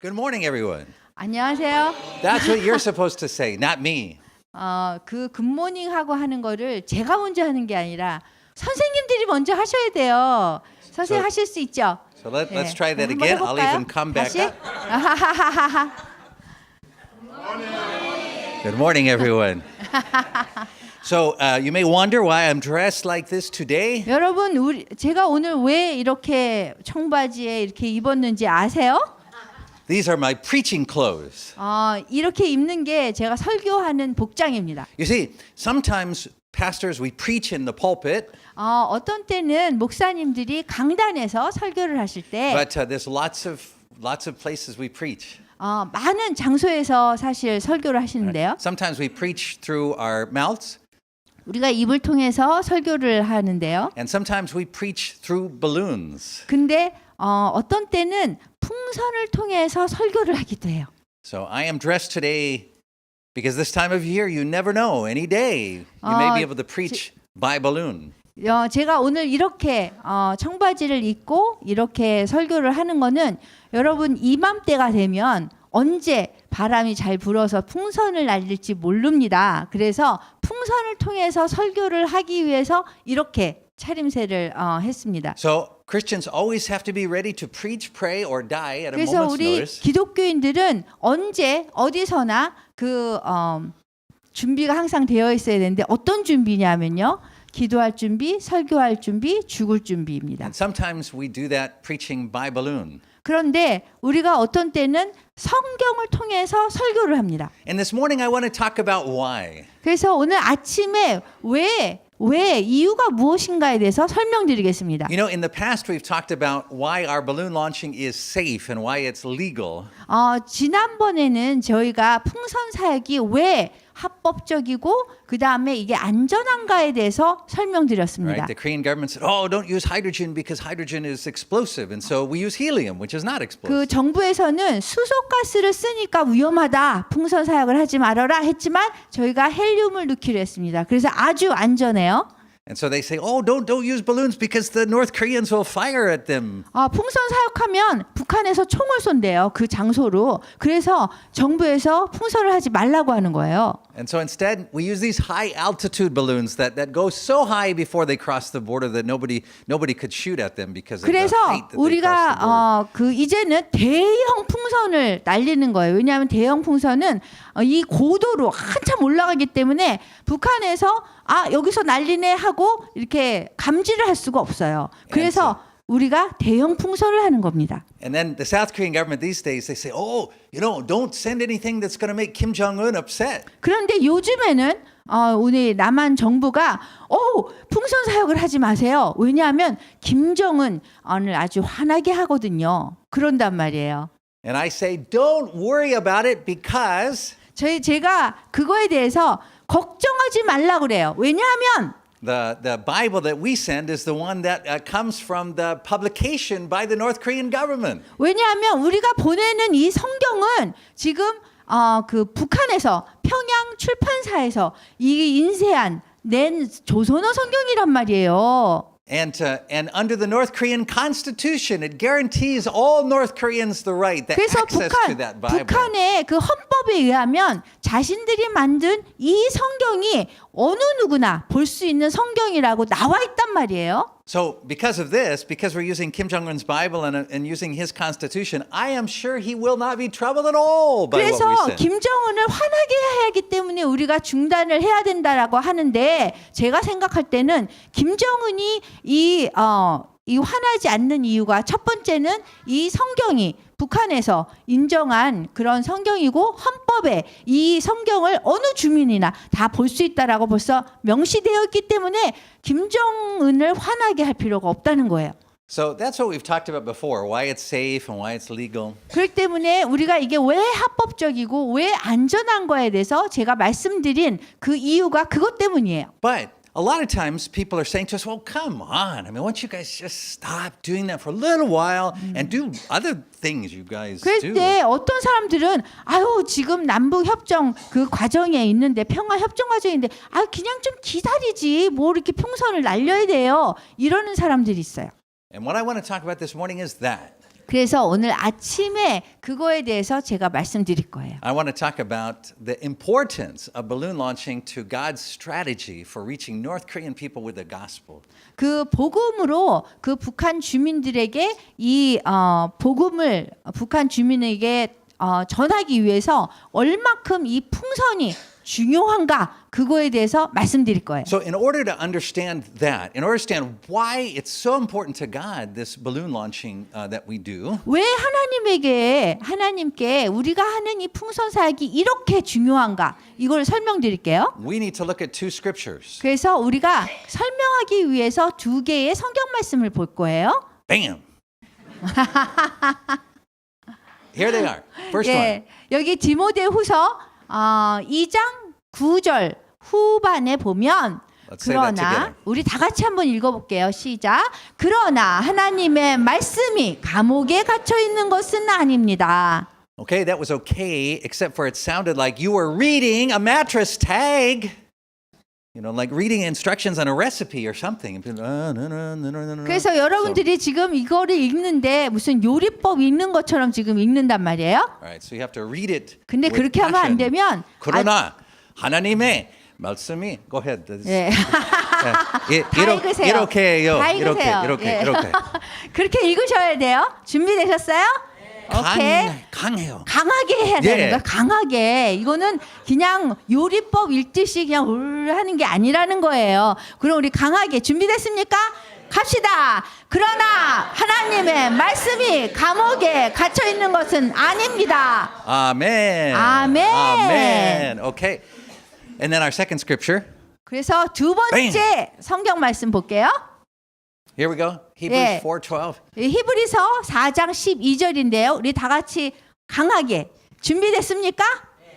Good morning, everyone. 안녕하세요. That's what you're supposed to say, not me. 그 굿모닝 하고 하는 거를 제가 먼저 하는 게 아니라 선생님들이 먼저 하셔야 돼요. 선생님 하실 수 있죠? So let's 네. try that 한번 again. I'll 해볼까요? even come back 다시? up. Good morning, everyone. So you may wonder why I'm dressed like this today. 여러분, 제가 오늘 왜 이렇게 청바지에 이렇게 입었는지 아세요? These are my preaching clothes. 이렇게 입는 게 제가 설교하는 복장입니다. You see, sometimes pastors, we preach in the pulpit, 어떤 때는 목사님들이 강단에서 설교를 하실 때 but there's lots of places we preach. 많은 장소에서 사실 설교를 하시는데요. Sometimes we preach through our mouths, 우리가 입을 통해서 설교를 하는데요. and sometimes we preach through balloons. 근데 어떤 때는 풍선을 통해서 설교를 하기도 해요. So I am dressed today because this time of year, you never know. Any day, you may be able to preach by balloon. 제가 오늘 이렇게 청바지를 입고 이렇게 설교를 하는 거는 여러분 이맘때가 되면 언제 바람이 잘 불어서 풍선을 날릴지 모릅니다. 그래서 풍선을 통해서 설교를 하기 위해서 이렇게 차림새를 했습니다. So Christians always have to be ready to preach, pray, or die at a 그래서 moment's 우리 notice. 기독교인들은 언제 어디서나 그 준비가 항상 되어 있어야 되는데 어떤 준비냐면요. 기도할 준비, 설교할 준비, 죽을 준비입니다. And sometimes we do that preaching by balloon. 그런데 우리가 어떤 때는 성경을 통해서 설교를 합니다. And this morning I want to talk about why. 그래서 오늘 아침에 왜 이유가 무엇인가에 대해서 설명드리겠습니다. You know, in the past we've talked about why our balloon launching is safe and why it's legal. 지난번에는 저희가 풍선 사역이 왜 합법적이고 그 다음에 이게 안전한가에 대해서 설명드렸습니다. Right? The Korean government said, "Oh, don't use hydrogen because hydrogen is explosive, and so we use helium, which is not 그 explosive." 정부에서는 수소가스를 쓰니까 위험하다, 풍선 사역을 하지 말아라 했지만 저희가 헬륨을 넣기로 했습니다. 그래서 아주 안전해요. And so they say, "Oh, don't use balloons because the North Koreans will fire at them." 풍선 사역하면 북한에서 총을 쏜대요. 그 장소로. 그래서 정부에서 풍선을 하지 말라고 하는 거예요. And so instead, we use these high altitude balloons that go so high before they cross the border that nobody could shoot at them because of the 그래서 height that they cross the border. 우리가 이제는 대형 풍선을 날리는 거예요. 왜냐하면 대형 풍선은 이 고도로 한참 올라가기 때문에 북한에서 여기서 날리네 하고 이렇게 감지를 할 수가 없어요. 그래서 우리가 대형 풍선을 하는 겁니다. And then the South Korean government these days, they say, "Oh, don't send anything that's going to make Kim Jong-un upset." 그런데 요즘에는 우리 남한 정부가 풍선 사역을 하지 마세요. 왜냐하면 김정은을 아주 화나게 하거든요. 그런단 말이에요. And I say, "Don't worry about it because 제가 그거에 대해서 걱정하지 말라 그래요. 왜냐하면 the Bible that we send is the one that comes from the publication by the North Korean government." 왜냐하면 우리가 보내는 이 성경은 지금 그 북한에서 평양 출판사에서 이 인쇄한 낸 조선어 성경이란 말이에요. And under the North Korean Constitution, it guarantees all North Koreans the right, the 그래서 access to that Bible. 북한의 그 헌법에 의하면 자신들이 만든 이 성경이 어느 누구나 볼 수 있는 성경이라고 나와 있단 말이에요. So because of this, because we're using Kim Jong-un's Bible and using his Constitution, I am sure he will not be troubled at all by what we 그래서 send. 김정은을 화나게 해야 하기 때문에 우리가 중단을 해야 된다라고 하는데 제가 생각할 때는 김정은이 이 화나지 않는 이유가 첫 번째는 이 성경이 북한에서 인정한 그런 성경이고 헌법에 이 성경을 어느 주민이나 다 볼 수 있다라고 벌써 명시되어 있기 때문에 김정은을 화나게 할 필요가 없다는 거예요. So that's what we've talked about before, why it's safe and why it's legal. 그렇기 때문에 우리가 이게 왜 합법적이고 왜 안전한 거에 대해서 제가 말씀드린 그 이유가 그것 때문이에요. But a lot of times people are saying to us, "Well, come on. I mean, why don't you guys just stop doing that for a little while and do other things you guys 그럴 do?" 때 어떤 사람들은 지금 남북 협정 그 과정에 있는데 평화 협정 과정인데 그냥 좀 기다리지 뭐 이렇게 풍선을 날려야 돼요. 이러는 사람들이 있어요. And what I want to talk about this morning is that. 그래서 오늘 아침에 그거에 대해서 제가 말씀드릴 거예요. I want to talk about the importance of balloon launching to God's strategy for reaching North Korean people with the gospel. 그 복음으로 그 북한 주민들에게 이 복음을 북한 주민에게 전하기 위해서 얼마큼 이 풍선이 중요한가 그거에 대해서 말씀드릴 거예요. So in order to understand that, in order to understand why it's so important to God, this balloon launching that we do, 왜 하나님께 우리가 하는 이 풍선 사역이 이렇게 중요한가 이걸 설명드릴게요. we need to look at two scriptures. 그래서 우리가 설명하기 위해서 두 개의 성경 말씀을 볼 거예요. Bam! Here they are. First one. 예, 여기 디모데후서 2장 9절 후반에 보면 Let's say that 그러나 together. 우리 다 같이 한번 읽어볼게요. 시작. 그러나 하나님의 말씀이 감옥에 갇혀 있는 것은 아닙니다. Okay, that was okay, except for it sounded like you were reading a mattress tag. You know, like reading instructions on a recipe or something. 그래서 여러분들이 지금 이거를 읽는데 무슨 요리법 읽는 것처럼 지금 읽는단 말이에요. All right, so you have to read it. 근데 with 그렇게 하면 안 passion. 되면 그러나 하나님의 말씀이 go ahead. 예. 다 읽으세요. 이렇게 해요. 다 이렇게 읽으세요. 이렇게 예. 이렇게. 그렇게 읽으셔야 돼요. 준비되셨어요? 오케이. 강해요. 강하게 해야 되는 예. 거야. 강하게. 이거는 그냥 요리법 읽듯이 그냥 하는 게 아니라는 거예요. 그럼 우리 강하게 준비됐습니까? 갑시다. 그러나 하나님의 말씀이 감옥에 갇혀 있는 것은 아닙니다. 아멘. 아멘. 아멘. Okay. And then our second scripture. 그래서 두 번째 성경 말씀 볼게요. Here we go. Hebrews 예. 4:12. 히브리서 4장 12절인데요. 우리 다 같이 강하게 준비됐습니까?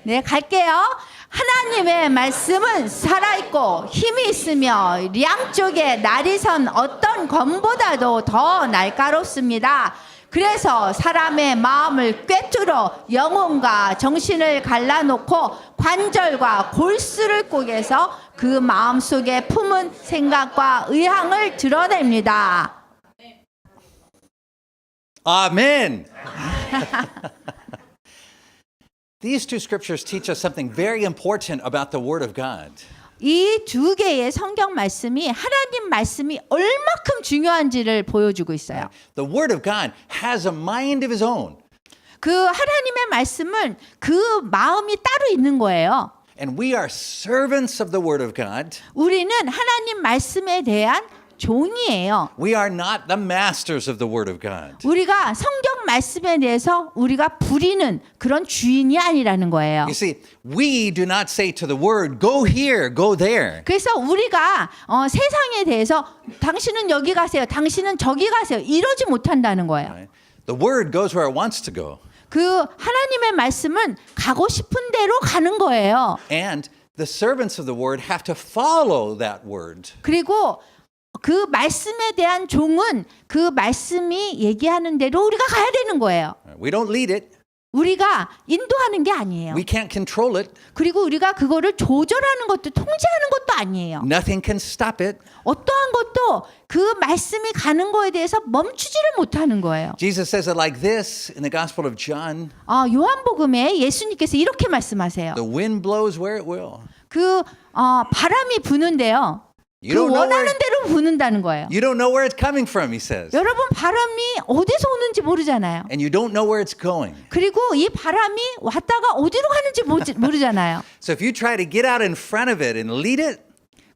네, 갈게요. 하나님의 말씀은 살아있고 힘이 있으며 양쪽에 날이 선 어떤 검보다도 더 날카롭습니다. 그래서 사람의 마음을 꿰뚫어 영혼과 정신을 갈라놓고 관절과 골수를 쪼개서 그 마음 속에 품은 생각과 의향을 드러냅니다. Amen. These two scriptures teach us something very important about the Word of God. 이 두 개의 성경 말씀이 하나님 말씀이 얼마큼 중요한지를 보여주고 있어요. The Word of God has a mind of His own. 그 하나님의 말씀은 그 마음이 따로 있는 거예요. And we are servants of the Word of God. 우리는 하나님 말씀에 대한 종이에요. We are not the masters of the Word of God. 우리가 성경 말씀에 대해서 우리가 부리는 그런 주인이 아니라는 거예요. You see, we do not say to the Word, go here, go there. 그래서 우리가 세상에 대해서 당신은 여기 가세요, 당신은 저기 가세요 이러지 못한다는 거예요. Right? The Word goes where it wants to go. 그 하나님의 말씀은 가고 싶은 대로 가는 거예요. And the servants of the Word have to follow that Word. 그리고 그 말씀에 대한 종은 그 말씀이 얘기하는 대로 우리가 가야 되는 거예요. We don't lead it. 우리가 인도하는 게 아니에요. We can't control it. 그리고 우리가 그거를 조절하는 것도 통제하는 것도 아니에요. Nothing can stop it. 어떠한 것도 그 말씀이 가는 거에 대해서 멈추지를 못하는 거예요. Jesus says it like this in the Gospel of John. 요한복음에 예수님께서 이렇게 말씀하세요. The wind blows where it will. 그 바람이 부는데요. You 그 don't know 원하는 where, 대로 부는다는 거예요. you don't know where it's coming from, he says. 여러분 바람이 어디서 오는지 모르잖아요. And you don't know where it's going. 그리고 이 바람이 왔다가 어디로 가는지 모르잖아요. So if you try to get out in front of it and lead it,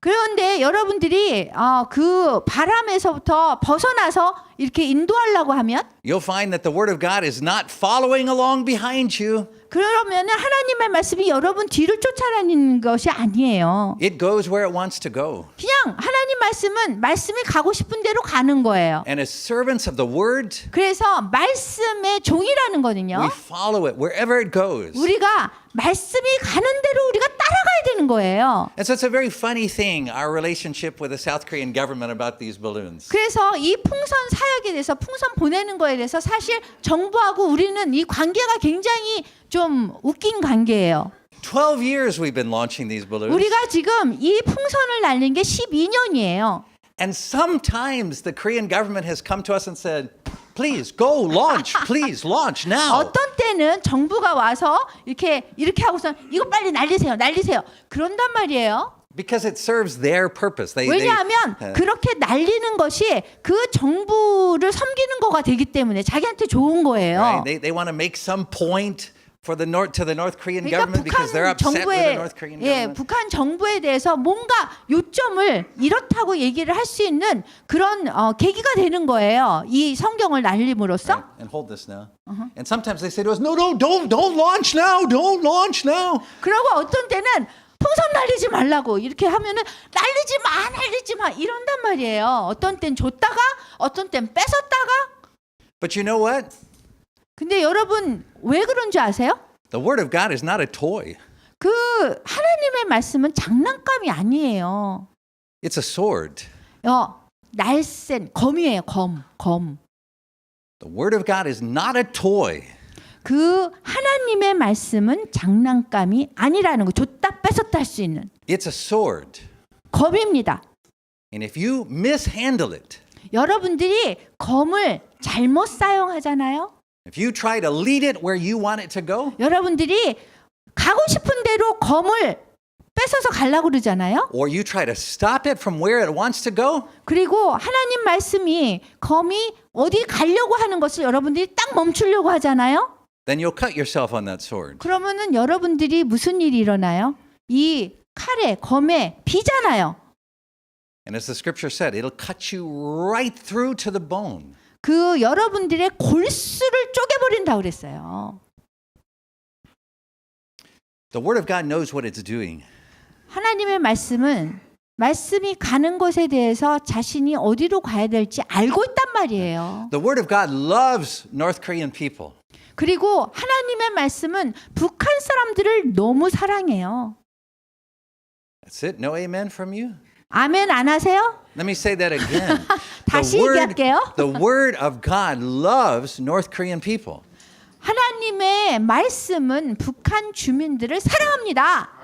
그런데 여러분들이 그 바람에서부터 벗어나서 이렇게 인도하려고 하면 you'll find that the Word of God is not following along behind you. 그러면은 하나님의 말씀이 여러분 뒤를 쫓아다니는 것이 아니에요. It goes where it wants to go. 그냥 하나님 말씀은 말씀이 가고 싶은 대로 가는 거예요. And as servants of the Word, 그래서 말씀의 종이라는 we 거는요. follow it wherever it goes. 우리가 말씀이 가는 대로 우리가 따라가야 되는 거예요. And so it's a very funny thing, our relationship with the South Korean government about these balloons. 그래서 이 풍선 사역에 대해서 풍선 보내는 거에 대해서 사실 정부하고 우리는 이 관계가 굉장히 좀 웃긴 관계예요. 12 years we've been launching these balloons. 우리가 지금 이 풍선을 날린 게 12년이에요. And sometimes the Korean government has come to us and said, please go launch. Please launch now. 어떤 때는 정부가 와서 이렇게 하고서 이거 빨리 날리세요. 그런단 말이에요. Because it serves their purpose. 왜냐하면 그렇게 날리는 것이 그 정부를 섬기는 거가 되기 때문에 자기한테 좋은 거예요. right? They want to make some point for the North Korean 그러니까 government because they're upset with the North Korean government. 북한 정부에 대해서 뭔가 요점을 이렇다고 얘기를 할 수 있는 그런 계기가 되는 거예요. 이 성경을 날림으로써. Right? And hold this now. And sometimes they say to us, no, don't launch now. Don't launch now. 그리고 어떤 때는 풍선 날리지 말라고 이렇게 하면은 날리지 마 이런단 말이에요. 어떤 땐 줬다가 어떤 땐 뺏었다가. But you know what? 근데 여러분 왜 그런 줄 아세요? The word of God is not a toy. 그 하나님의 말씀은 장난감이 아니에요. It's a sword. 날쌘 검이에요. 검. The word of God is not a toy. 그 하나님의 말씀은 장난감이 아니라는 거. 줬다 뺏었다 할 수 있는 It's a sword. 검입니다. And if you mishandle it, 여러분들이 검을 잘못 사용하잖아요. if you try to lead it where you want it to go, 여러분들이 가고 싶은 대로 검을 뺏어서 가려고 그러잖아요. or you try to stop it from where it wants to go, 그리고 하나님 말씀이 검이 어디 가려고 하는 것을 여러분들이 딱 멈추려고 하잖아요. then you'll cut yourself on that sword. 그러면은 여러분들이 무슨 일이 일어나요? 이 칼에 검에 비잖아요. And as the scripture said, it'll cut you right through to the bone. 그 여러분들의 골수를 쪼개버린다 그랬어요. The word of God knows what it's doing. 하나님의 말씀이 가는 것에 대해서 자신이 어디로 가야 될지 알고 있단 말이에요. The word of God loves North Korean people. 그리고 하나님의 말씀은 북한 사람들을 너무 사랑해요. That's it. No amen from you? 아멘 안 하세요? Let me say that again. 다시 얘기할게요. The word of God loves North Korean people. 하나님의 말씀은 북한 주민들을 사랑합니다.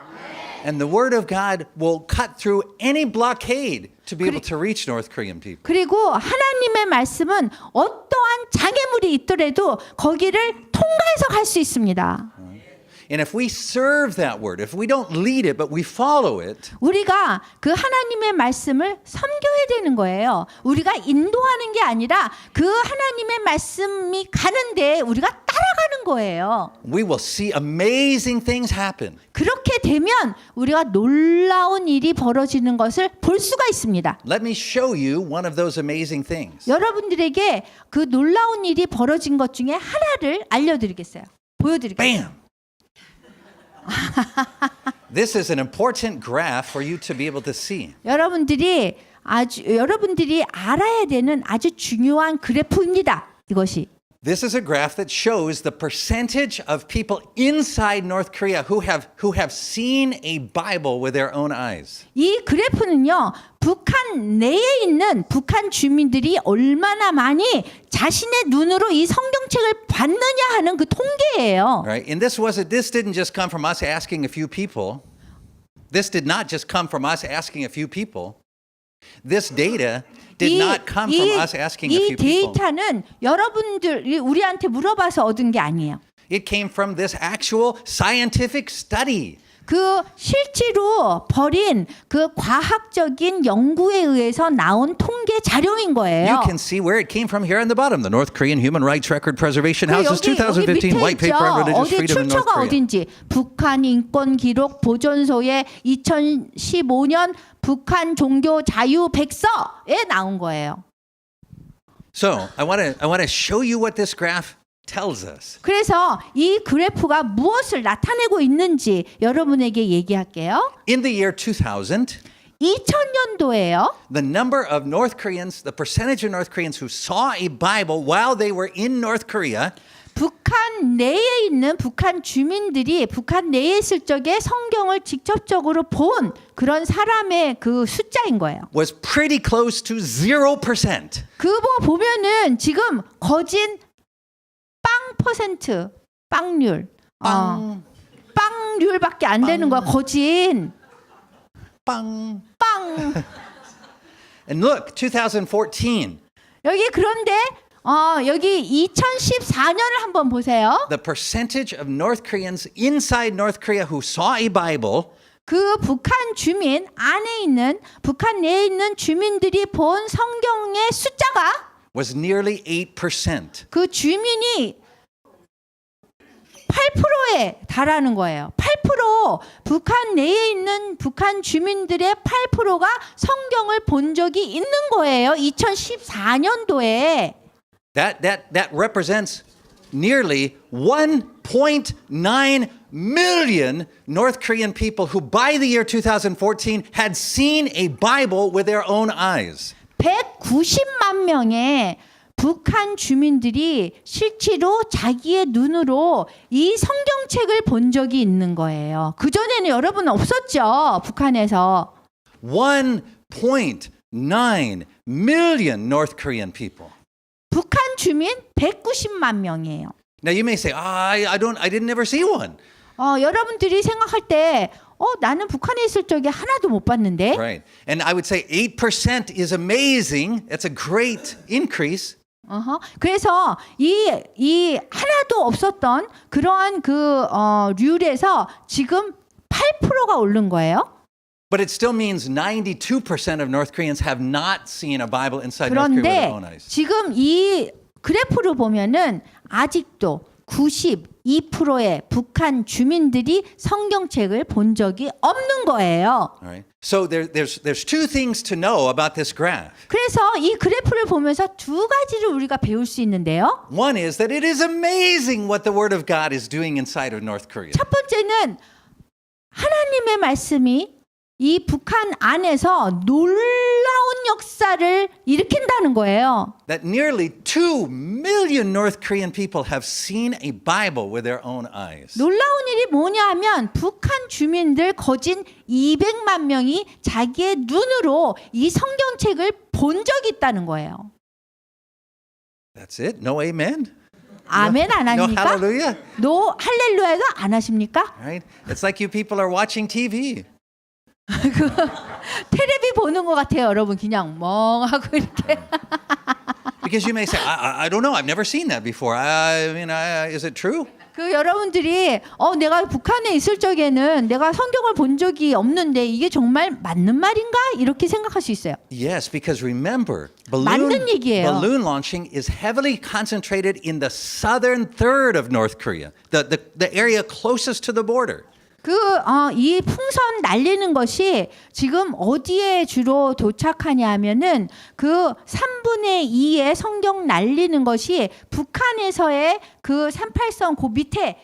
And the word of God will cut through any blockade to be able to reach North Korean people. 그리고 하나님의 말씀은 어떠한 장애물이 있더라도 거기를 통과해서 갈 수 있습니다. And if we serve that word, if we don't lead it, but we follow it, 우리가 그 하나님의 말씀을 섬겨야 되는 거예요. 우리가 인도하는 게 아니라 그 하나님의 말씀이 가는데 우리가 따라가는 거예요. we will see amazing things happen. 그렇게 되면 우리가 놀라운 일이 벌어지는 것을 볼 수가 있습니다. Let me show you one of those amazing things. 여러분들에게 그 놀라운 일이 벌어진 것 중에 하나를 알려드리겠어요. 보여드리겠어요. Bam! This is an important graph for you to be able to see. 여러분들이 알아야 되는 아주 중요한 그래프입니다. 이것이. This is a graph that shows the percentage of people inside North Korea who have seen a Bible with their own eyes. 이 그래프는요. 북한 내에 있는 북한 주민들이 얼마나 많이 자신의 눈으로 이 성경책을 봤느냐 하는 그 통계예요. Right? And this didn't just come from us asking a few people. This did not just come from us asking a few people. This data did not come from us asking a few 이 people. 데이터는 여러분들이 우리한테 물어봐서 얻은 게 아니에요. It came from this actual scientific study. 그 실제로 벌인 그 과학적인 연구에 의해서 나온 통계 자료인 거예요. You can see where it came from here on the bottom. The North Korean Human Rights Record Preservation House's 2015 White Paper on Religious 어디 Freedom in North 출처가 Korea. 어딘지 북한 인권 기록 보존소의 2015년 북한 종교 자유 백서에 나온 거예요. So I want to show you what this graph tells us. 그래서 이 그래프가 무엇을 나타내고 있는지 여러분에게 얘기할게요. In the year 2000, 2000년도에요. the number of North Koreans, the percentage of North Koreans who saw a Bible while they were in North Korea 북한 내에 있는 북한 주민들이 북한 내에 있을 적에 성경을 직접적으로 본 그런 사람의 그 숫자인 거예요. was pretty close to 0%. 그거 보면은 지금 거진 빵%, 빵률, 빵률밖에 안 되는 거야. 거진 Bang. 빵. And look, 2014. 여기 그런데 여기 2014년을 한번 보세요. The percentage of North Koreans inside North Korea who saw a Bible 그 북한 주민 안에 있는 북한 내에 있는 주민들이 본 성경의 숫자가 was nearly 8%. 그 주민이 8%에 달하는 거예요. 8% 북한 내에 있는 북한 주민들의 8%가 성경을 본 적이 있는 거예요. 2014년도에. That represents nearly 1.9 million North Korean people who by the year 2014 had seen a Bible with their own eyes. 190만 명의 북한 주민들이 실제로 자기의 눈으로 이 성경책을 본 적이 있는 거예요. 그전에는 여러분 없었죠. 북한에서. 1.9 million North Korean people. 북한 주민 190만 명이에요. Now you may say, I didn't ever see one. 여러분들이 생각할 때 나는 북한에 있을 적에 하나도 못 봤는데. Right. And I would say 8% is amazing. That's a great increase. 그래서 이 하나도 없었던 그러한 률에서 지금 8%가 오른 거예요. But it still means 92% of North Koreans have not seen a Bible inside North Korea with their 그런데 own eyes. 지금 이 그래프를 보면은 아직도 92%의 북한 주민들이 성경책을 본 적이 없는 거예요. All right. So there's two things to know about this graph. 그래서 이 그래프를 보면서 두 가지를 우리가 배울 수 있는데요. One is that it is amazing what the Word of God is doing inside of North Korea. 첫 번째는 하나님의 말씀이 이 북한 안에서 놀라운 역사를 일으킨다는 거예요. That nearly 2 million North Korean people have seen a Bible with their own eyes. 놀라운 일이 뭐냐 하면 북한 주민들 거진 200만 명이 자기의 눈으로 이 성경책을 본 적이 있다는 거예요. That's it? No amen? 아멘 안 No 합니까? hallelujah? 노 할렐루야도 안 하십니까? Right? It's like you people are watching TV. 테레비 보는 것 같아요, 여러분. 그냥 멍하고 이렇게. Because you may say, I don't know, I've never seen that before. I mean, is it true? 여러분들이 내가 북한에 있을 적에는 내가 성경을 본 적이 없는데 이게 정말 맞는 말인가? 이렇게 생각할 수 있어요. Yes, because remember, 맞는 얘기예요. balloon launching is heavily concentrated in the southern third of North Korea, the area closest to the border. 이 풍선 날리는 것이 지금 어디에 주로 도착하냐 하면은 3분의 2의 성경 날리는 것이 북한에서의 38선 그 밑에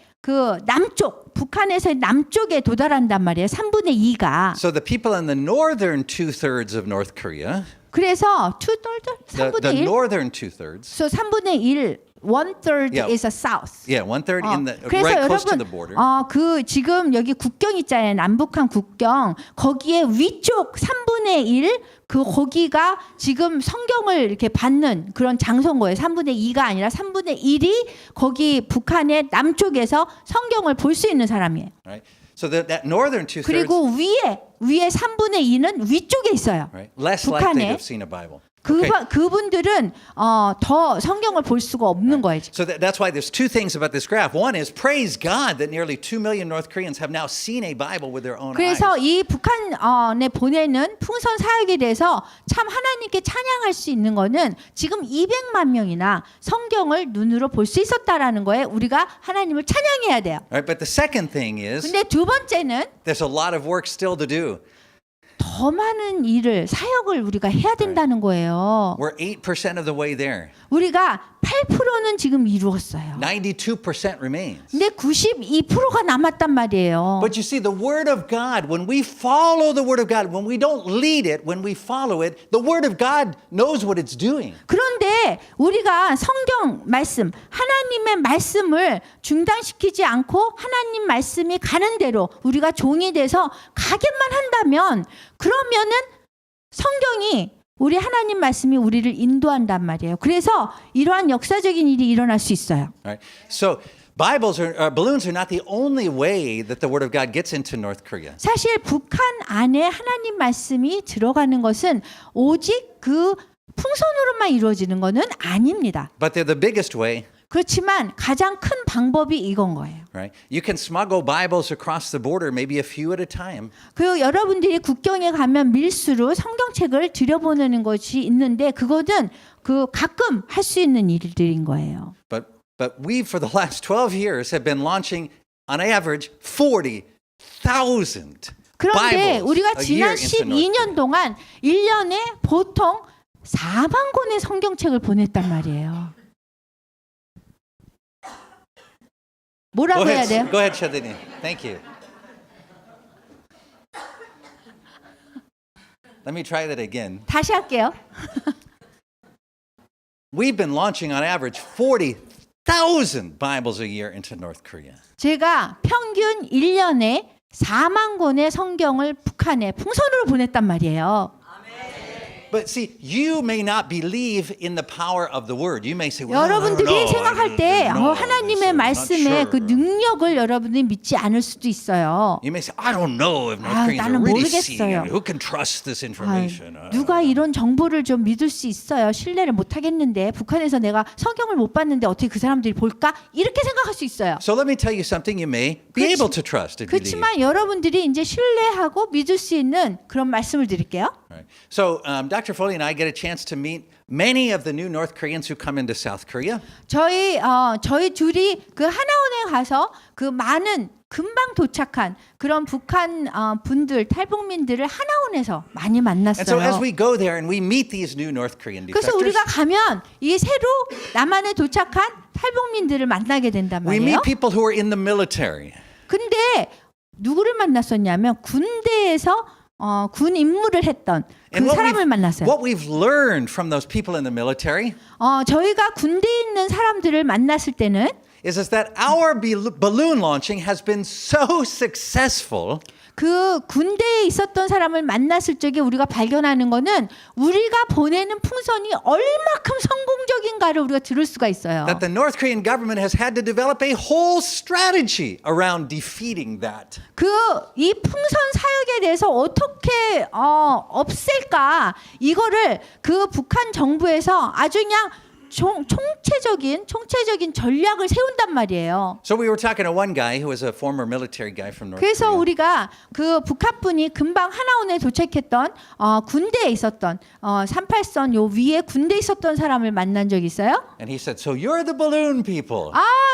남쪽, 북한에서의 남쪽에 도달한단 말이에요. 3분의 2가. So the people in the northern 2/3 of North Korea, 그래서 3분의 the 1. northern 2/3, So 3분의 1, 1/3 Yeah. is a south. yeah, 1/3 in the 그래서 right close to 여러분, the border. 지금 여기 국경 있잖아요. 남북한 국경. 거기에 위쪽 3분의 1, 거기가 지금 성경을 이렇게 받는 그런 장소인 거예요. 3분의 2가 아니라 3분의 1이 거기 북한의 남쪽에서 성경을 볼 수 있는 사람이에요. Right? So that northern 2/3, 그리고 위에 3분의 2는 위쪽에 있어요. right? Less likely to 북한에 have seen a Bible. Okay. 그분들은 더 성경을 볼 수가 없는 거예요. 지금. So that's why there's two things about this graph. One is praise God that nearly 2 million North Koreans have now seen a Bible with their own 그래서 eyes. 이 북한에 보내는 풍선 사역에 대해서 참 하나님께 찬양할 수 있는 거는 지금 200만 명이나 성경을 눈으로 볼 수 있었다라는 거에 우리가 하나님을 찬양해야 돼요. Right, but the second thing is 근데 두 번째는 there's a lot of work still to do. 더 많은 일을 사역을 우리가 해야 된다는 거예요. We're 8% of the way there. 우리가 8%는 지금 이루었어요. 92% remains. 근데 92%가 남았단 말이에요. But you see, the Word of God, when we follow the Word of God, when we don't lead it, when we follow it, the Word of God knows what it's doing. 그런데 우리가 성경 말씀, 하나님의 말씀을 중단시키지 않고 하나님 말씀이 가는 대로 우리가 종이 돼서 가게만 한다면 그러면은 성경이 우리 하나님 말씀이 우리를 인도한단 말이에요. 그래서 이러한 역사적인 일이 일어날 수 있어요. Right? So balloons are not the only way that the Word of God gets into North Korea. 사실 북한 안에 하나님 말씀이 들어가는 것은 오직 풍선으로만 이루어지는 거는 아닙니다. But they're the biggest way, 그렇지만 가장 큰 방법이 이건 거예요. right? You can smuggle Bibles across the border, maybe a few at a time. 그 여러분들이 국경에 가면 밀수로 성경책을 들여보내는 것이 있는데 그거는 그 가끔 할 수 있는 일들인 거예요. But we, for the last 12 years, have been launching, on average, 40,000 그런데 Bibles 우리가 a year 지난 into North 12년 Korea. 동안 1년에 보통 4만 권의 성경책을 보냈단 말이에요. 뭐라고 해야 돼요? Go ahead, Shadini. Thank you. Let me try that again. 다시 할게요. We've been launching, on average, 40,000 Bibles a year into North Korea. 제가 평균 1년에 4만 권의 성경을 북한에 풍선으로 보냈단 말이에요. But see, you may not believe in the power of the word. You may say, well, I don't 여러분들이 know. 생각할 때 I don't know. 하나님의 I'm not 말씀의 sure. 그 능력을 여러분들이 믿지 않을 수도 있어요. You may say, I don't know if North 아, Koreans are 나는 really seeing 모르겠어요. it. Who can trust this 아, information? 누가 이런 정보를 좀 믿을 수 있어요? 신뢰를 못 하겠는데 북한에서 내가 성경을 못 봤는데 어떻게 그 사람들이 볼까? 이렇게 생각할 수 있어요. So let me tell you something you may be able to trust and believe. 그렇지만 여러분들이 이제 신뢰하고 믿을 수 있는 그런 말씀을 드릴게요. Right. So Dr. Foley and I get a chance to meet many of the new North Koreans who come into South Korea. 저희 둘이 그 하나원에 가서 그 많은 금방 도착한 그런 북한 분들 탈북민들을 하나원에서 많이 And so as 만났어요. we go there and we meet these new North Korean 그래서 defectors, 우리가 가면 이 새로 남한에 도착한 탈북민들을 만나게 된단 we 말이에요. meet people who are in the military. 근데 누구를 만났었냐면 군대에서 군 임무를 했던 그 And 사람을 만났어요. what we've learned from those people in the military 저희가 군대에 있는 사람들을 만났을 때는 is that our balloon launching has been so successful 그 군대에 있었던 사람을 만났을 적에 우리가 발견하는 거는 우리가 보내는 풍선이 얼마큼 성공적인가를 우리가 들을 수가 있어요. that the North Korean government has had to develop a whole strategy around defeating that. 이 풍선 사역에 대해서 어떻게 없앨까 이거를 그 북한 정부에서 아주 그냥 총체적인 전략을 세운단 말이에요. So we were talking to one guy who was a former military guy from North 그래서 Korea. 우리가 그 북한분이 금방 하나원에 도착했던 군대에 있었던 38선 요 위에 군대에 있었던 사람을 만난 적이 있어요. And he said, "So you're the balloon people.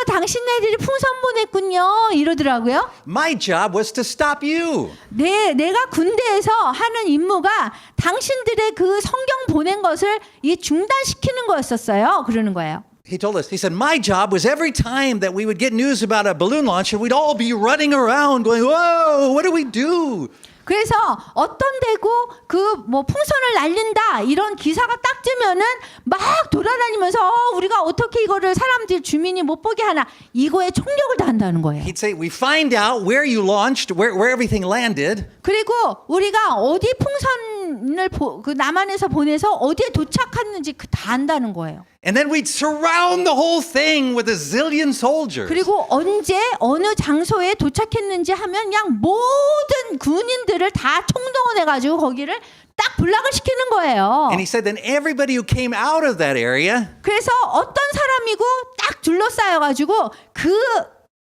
당신네들이 풍선 보냈군요. 이러더라고요. My job was to stop you." 내가 군대에서 하는 임무가 당신들의 그 성경 보낸 것을 중단시키는 거였었어요. 그러는 거예요. He told us, he said, my job was every time that we would get news about a balloon launch, we'd all be running around going, whoa, what do we do? 그래서 어떤 데고 그 뭐 풍선을 날린다 이런 기사가 딱 뜨면은 막 돌아다니면서 우리가 어떻게 이거를 사람들 주민이 못 보게 하나 이거에 총력을 다한다는 거예요. He'd say, we find out where you launched, where everything landed. 그리고 우리가 어디 풍선을 그 남한에서 보내서 어디에 도착했는지 다 안다는 거예요. And then we'd surround the whole thing with a zillion soldiers. 그리고 언제 어느 장소에 도착했는지 하면 그냥 모든 군인들을 다 총동원해가지고 거기를 딱 블락을 시키는 거예요. And he said, then everybody who came out of that area, 그래서 어떤 사람이고 딱 둘러싸여가지고 그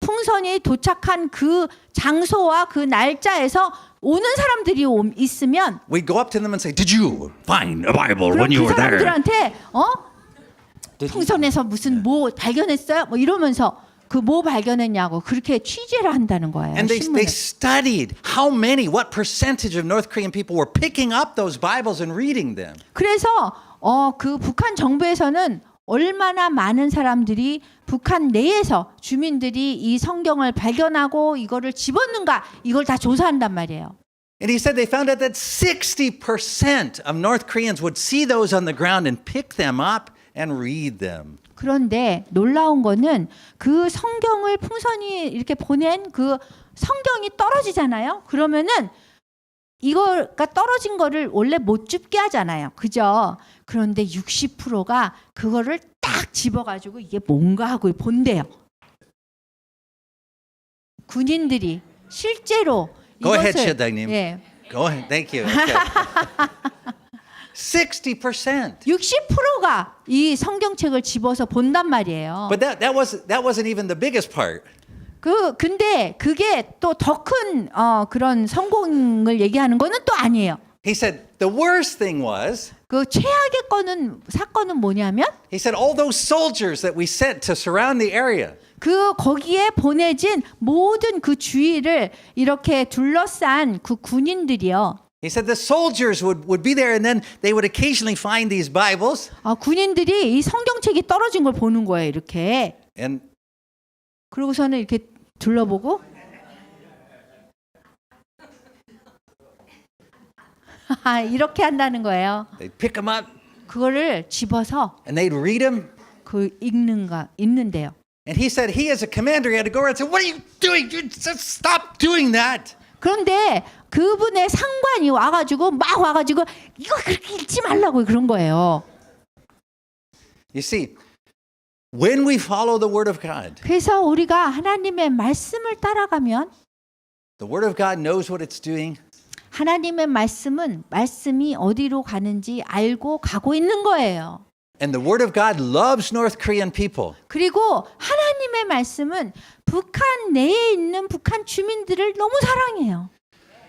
풍선이 도착한 그 장소와 그 날짜에서 오는 사람들이 있으면 we'd go up to them and say, did you find a Bible 그럼 when you 그 were there? 사람들한테 풍선에서 무슨 뭐 발견했어요? 뭐 이러면서 그 뭐 발견했냐고 그렇게 취재를 한다는 거예요. And they 신문에. studied how many, what percentage of North Korean people were picking up those Bibles and reading them. 그래서 그 북한 정부에서는 얼마나 많은 사람들이 북한 내에서 주민들이 이 성경을 발견하고 이거를 집었는가 이걸 다 조사한단 말이에요. And he said they found out that 60% of North Koreans would see those on the ground and pick them up and read them. 그런데 놀라운 거는 그 성경을 풍선이 이렇게 보낸 그 성경이 떨어지잖아요. 그러면은 이거가 떨어진 거를 원래 못 줍게 하잖아요. 그죠? 그런데 60%가 그거를 딱 집어가지고 이게 뭔가 하고 본대요. 군인들이 실제로 Go ahead, 이것을 실장님. 예. Go ahead. Thank you. Okay. 60%. 60%가 이 성경책을 집어서 본단 말이에요. But that wasn't even the biggest part. 근데 그게 또 더 큰 그런 성공을 얘기하는 거는 또 아니에요. He said the worst thing was, 그 최악의 사건은 뭐냐면 he said all those soldiers that we sent to surround the area. 거기에 보내진 모든 그 주위를 이렇게 둘러싼 그 군인들이요. He said the soldiers would be there and then they would occasionally find these Bibles. 군인들이 이 성경책이 떨어진 걸 보는 거예요, 이렇게. And 그러고서는 이렇게 둘러보고 이렇게 한다는 거예요. they'd pick them up 그거를 집어서 and they'd read them. 읽는데요. And he said he as a commander he had to go around and say, "What are you doing? You just stop doing that." 그런데 그분의 상관이 와가지고 이거 그렇게 읽지 말라고 그런 거예요. You see, when we follow the word of God, 그래서 우리가 하나님의 말씀을 따라가면 the word of God knows what it's doing. 하나님의 말씀이 어디로 가는지 알고 가고 있는 거예요. And the word of God loves North Korean people. 그리고 하나님의 말씀은 북한 내에 있는 북한 주민들을 너무 사랑해요.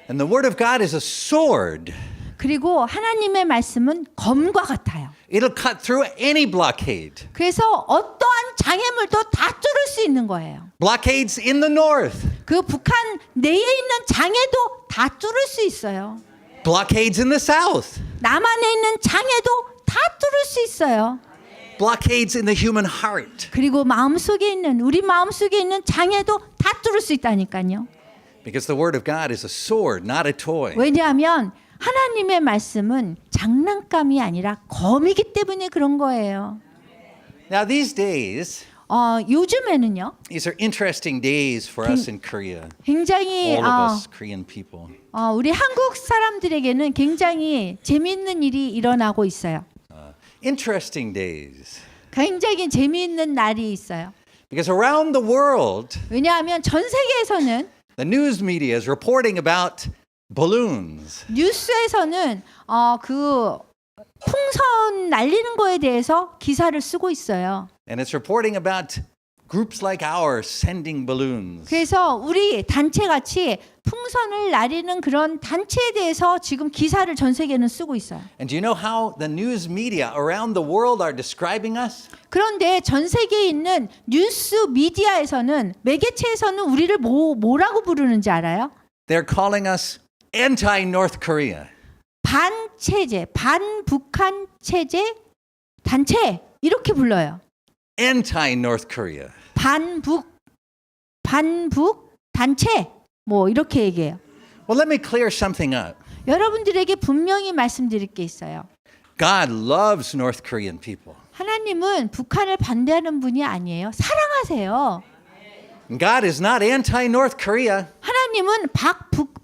And the word of God is a sword. 그리고 하나님의 말씀은 검과 같아요. It'll cut through any blockade. 그래서 어떠한 장애물도 다 뚫을 수 있는 거예요. Blockades in the north. 그 북한 내에 있는 장애도 다 뚫을 수 있어요. Blockades in the south. 남한에 있는 장애도 다 뚫을 수 있어요. Blockades in the human heart. 그리고 우리 마음속에 있는 장애도 다 뚫을 수 있다니까요. Because the word of God is a sword, not a toy. 왜냐하면 하나님의 말씀은 장난감이 아니라 검이기 때문에 그런 거예요. Now these days, 요즘에는요. these are interesting days for us in Korea. 굉장히 All of us Korean people. 우리 한국 사람들에게는 굉장히 재미있는 일이 일어나고 있어요. Interesting days. 굉장히 재미있는 날이 있어요. Because around the world, 왜냐하면 전 세계에서는 the news media is reporting about balloons. 뉴스에서는 그 풍선 날리는 거에 대해서 기사를 쓰고 있어요. And it's reporting about groups like ours sending balloons. 그래서 우리 단체같이 풍선을 날리는 그런 단체에 대해서 지금 기사를 전 세계는 쓰고 있어요. And do you know how the news media around the world are describing us? 그런데 전 세계에 있는 뉴스 미디어에서는 매개체에서는 우리를 뭐라고 부르는지 알아요? They're calling us anti-North Korea. 반체제, 반북한 체제 단체 이렇게 불러요. Anti-North Korea. 반북 단체 뭐 이렇게 얘기해요. Well, let me clear something up. 여러분들에게 분명히 말씀드릴 게 있어요. God loves North Korean people. 하나님은 북한을 반대하는 분이 아니에요. 사랑하세요. God is not anti-North Korea. 하나님은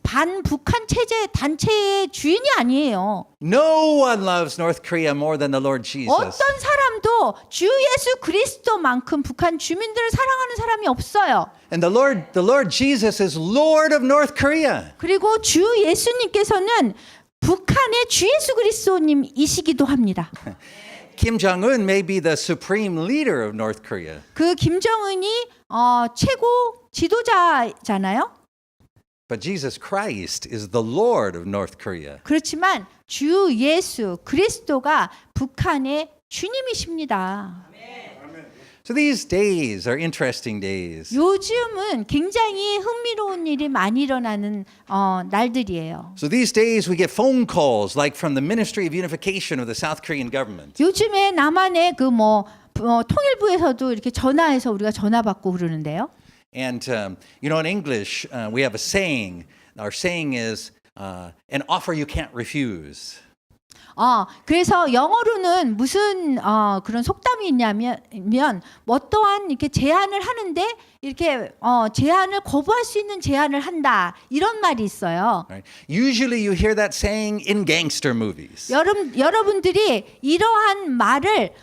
반북한 체제 단체의 주인이 아니에요. No one loves North Korea more than the Lord Jesus. 어떤 사람도 주 예수 그리스도만큼 북한 주민들을 사랑하는 사람이 없어요. And the Lord Jesus is Lord of North Korea. 그리고 주 예수님께서는 북한의 주 예수 그리스도님이시기도 합니다. Kim Jong-un may be the supreme leader of North Korea. 그 김정은이 최고 지도자잖아요. But Jesus Christ is the Lord of North Korea. 그렇지만 주 예수 그리스도가 북한의 주님이십니다. So these days are interesting days. 요즘은 굉장히 흥미로운 일이 많이 일어나는 날들이에요. So these days we get phone calls like from the Ministry of Unification of the South Korean government. 요즘에 남한의 그 통일부에서도 이렇게 전화해서 우리가 전화 받고 그러는데요. And you know, in English we have a saying. Our saying is an offer you can't refuse. 그래서 영어로는 무슨 그런 속담이 있냐면 어떠한 이렇게 제안을 하는데 이렇게 제안을 거부할 수 있는 제안을 한다 이런 말이 있어요. Right? Usually you hear that saying in gangster movies. 여러분들이 이러한 말을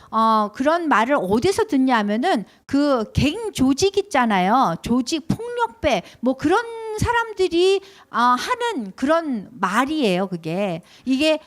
그런 말을 어디서 듣냐면은 그 갱 조직 있잖아요. 조직 폭력배 뭐 그런 사람들이 하는 그런 말이에요. 이게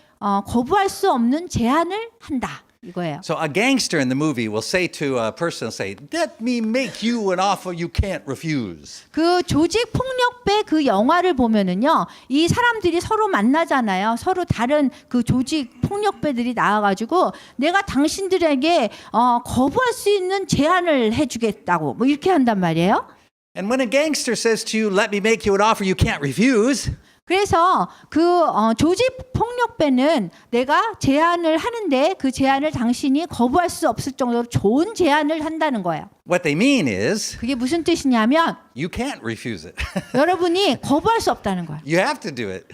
거부할 수 없는 제안을 한다 이거예요. So a gangster in the movie will say to a person, say, "Let me make you an offer you can't refuse." 그 조직 폭력배 그 영화를 보면은요, 이 사람들이 서로 만나잖아요. 서로 다른 그 조직 폭력배들이 나와가지고 내가 당신들에게 거부할 수 있는 제안을 해주겠다고 뭐 이렇게 한단 말이에요. And when a gangster says to you, "Let me make you an offer you can't refuse," 그래서 그 조직 폭력배는 내가 제안을 하는데 그 제안을 당신이 거부할 수 없을 정도로 좋은 제안을 한다는 거예요. what they mean is 그게 무슨 뜻이냐면 you can't refuse it. 여러분이 거부할 수 없다는 거예요. You have to do it.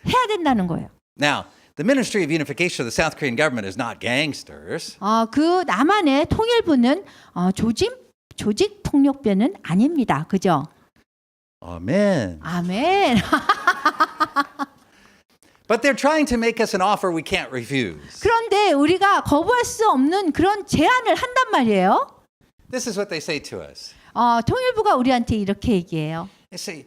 해야 된다는 거예요. Now, the Ministry of Unification of the South Korean government is not gangsters. 그 남한의 통일부는 조직 폭력배는 아닙니다. 그죠? Amen. 아멘. But they're trying to make us an offer we can't refuse. 그런데 우리가 거부할 수 없는 그런 제안을 한단 말이에요. This is what they say to us. 통일부가 우리한테 이렇게 얘기해요. They say,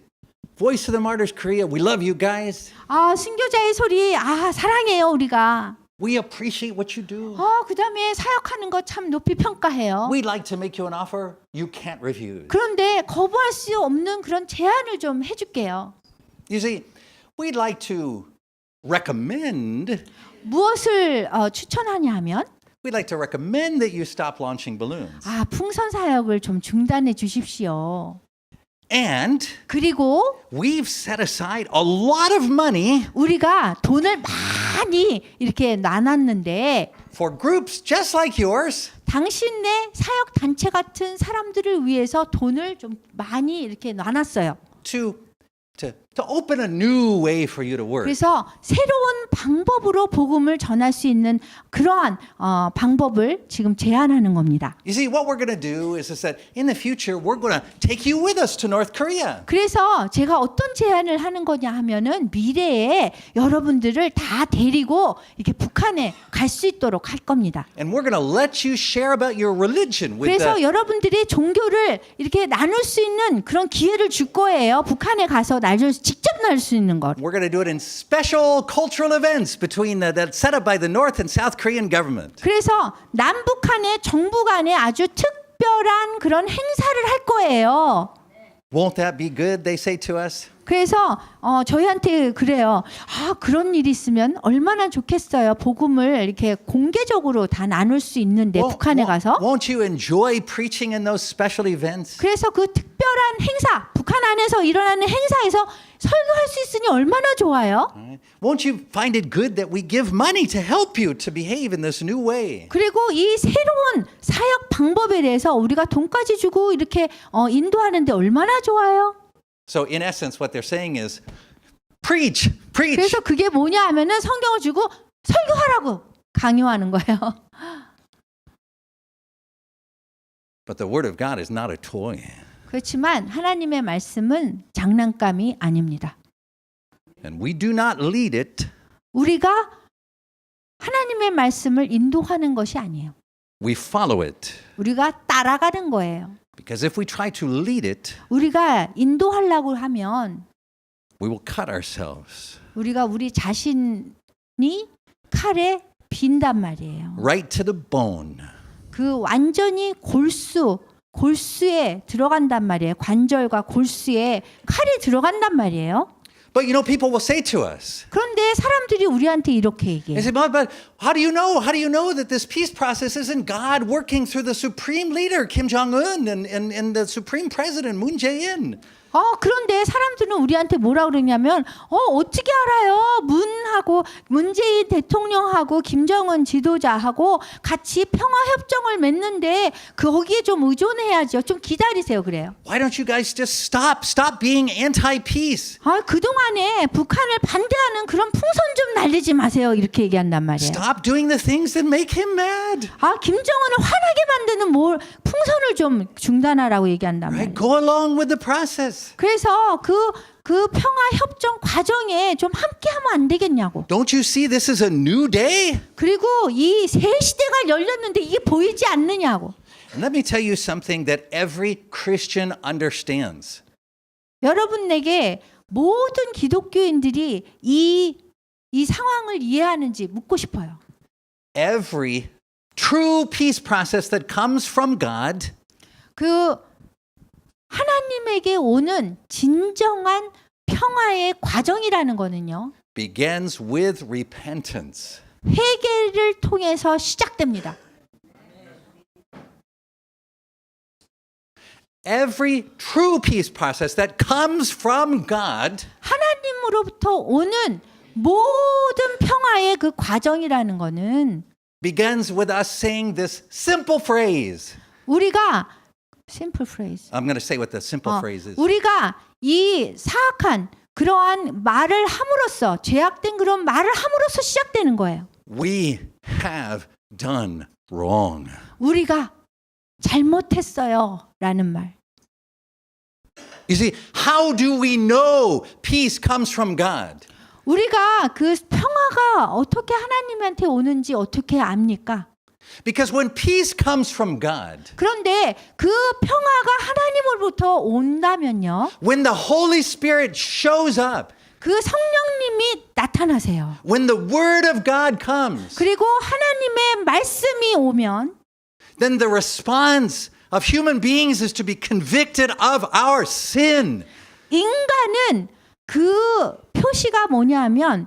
"Voice of the Martyrs Korea, we love you guys. 순교자의 소리, 사랑해요 우리가. We appreciate what you do. 그다음에 사역하는 거 참 높이 평가해요. We'd like to make you an offer you can't refuse." 그런데 거부할 수 없는 그런 제안을 좀 해줄게요. You see, we'd like to recommend, 무엇을 추천하냐면 we'd like to recommend that you stop launching balloons. 풍선 사역을 좀 중단해 주십시오. And 그리고 we've set aside a lot of money 우리가 돈을 많이 이렇게 나눴는데 for groups just like yours 당신네 사역 단체 같은 사람들을 위해서 돈을 좀 많이 이렇게 나눴어요. to open a new way for you to work. 그래서 새로운 방법으로 복음을 전할 수 있는 그러한 방법을 지금 제안하는 겁니다. You see, what we're going to do is that in the future, we're going to take you with us to North Korea. 그래서 제가 어떤 제안을 하는 거냐 하면은 미래에 여러분들을 다 데리고 이렇게 북한에 갈 수 있도록 할 겁니다. And we're going to let you share about your religion with 그래서 the, 여러분들이 종교를 이렇게 나눌 수 있는 그런 기회를 줄 거예요. 북한에 가서 직접 나눌 수 있는 것. we're going to do it in special cultural events between that set up by the North and South Korean government. 그래서 남북한의 정부 간에 아주 특별한 그런 행사를 할 거예요. Won't that be good? They say to us. 그래서 저희한테 그래요. 그런 일이 있으면 얼마나 좋겠어요. 복음을 이렇게 공개적으로 다 나눌 수 있는데 북한에 가서. Won't you enjoy preaching in those special events? 그래서 그 특별한 행사, 북한 안에서 일어나는 행사에서 설교할 수 있으니 얼마나 좋아요. Won't you find it good that we give money to help you to behave in this new way? 그리고 이 새로운 사역 방법에 대해서 우리가 돈까지 주고 이렇게 인도하는데 얼마나 좋아요. So in essence, what they're saying is, preach. 그래서 그게 뭐냐 하면은 성경을 주고 설교하라고 강요하는 거예요. But the word of God is not a toy. 그렇지만 하나님의 말씀은 장난감이 아닙니다. And we do not lead it. 우리가 하나님의 말씀을 인도하는 것이 아니에요. We follow it. 우리가 따라가는 거예요. Because if we try to lead it, 우리가 인도하려고 하면 we will cut ourselves 우리가 우리 자신이 칼에 빈단 말이에요. right to the bone. 그 완전히 골수에 들어간단 말이에요. 관절과 골수에 칼이 들어간단 말이에요. But you know, people will say to us, 그런데 사람들이 우리한테 이렇게 they 얘기해요. say, but how do you know? How do you know that this peace process isn't God working through the supreme leader, Kim Jong-un, and the supreme president, Moon Jae-in? 그런데 사람들은 우리한테 뭐라 그러냐면 어떻게 알아요? 문재인 대통령하고 김정은 지도자하고 같이 평화 협정을 맺는데 거기에 좀 의존해야죠. 좀 기다리세요. 그래요. Why don't you guys just stop being anti-peace? 그동안에 북한을 반대하는 그런 풍선 좀 날리지 마세요. 이렇게 얘기한단 말이에요. Stop doing the things that make him mad. 김정은을 화나게 만드는 풍선을 좀 중단하라고 얘기한단 말이에요. Right? Go along with the process. 그래서 그 평화 협정 과정에 좀 함께하면 안 되겠냐고. Don't you see this is a new day? 그리고 이 새 시대가 열렸는데 이게 보이지 않느냐고. And let me tell you something that every Christian understands. 여러분에게 모든 기독교인들이 이 이 상황을 이해하는지 묻고 싶어요. Every true peace process that comes from God 그 하나님에게 오는 진정한 평화의 과정이라는 거는요. begins with repentance. 회개를 통해서 시작됩니다. Every true peace process that comes from God 하나님으로부터 오는 모든 평화의 그 과정이라는 거는 begins with us saying this simple phrase. 우리가 simple phrase. I'm going to say what the simple phrase is. 우리가 이 사악한 그러한 말을 함으로써 죄악된 그런 말을 함으로써 시작되는 거예요. We have done wrong. 우리가 잘못했어요라는 말. You see, how do we know peace comes from God? 우리가 그 평화가 어떻게 하나님한테 오는지 어떻게 압니까? Because when peace comes from God, 그런데 그 평화가 하나님으로부터 온다면요. when the Holy Spirit shows up, 그 성령님이 나타나세요. when the Word of God comes, 그리고 하나님의 말씀이 오면 then the response of human beings is to be convicted of our sin. 인간은 그 표시가 뭐냐면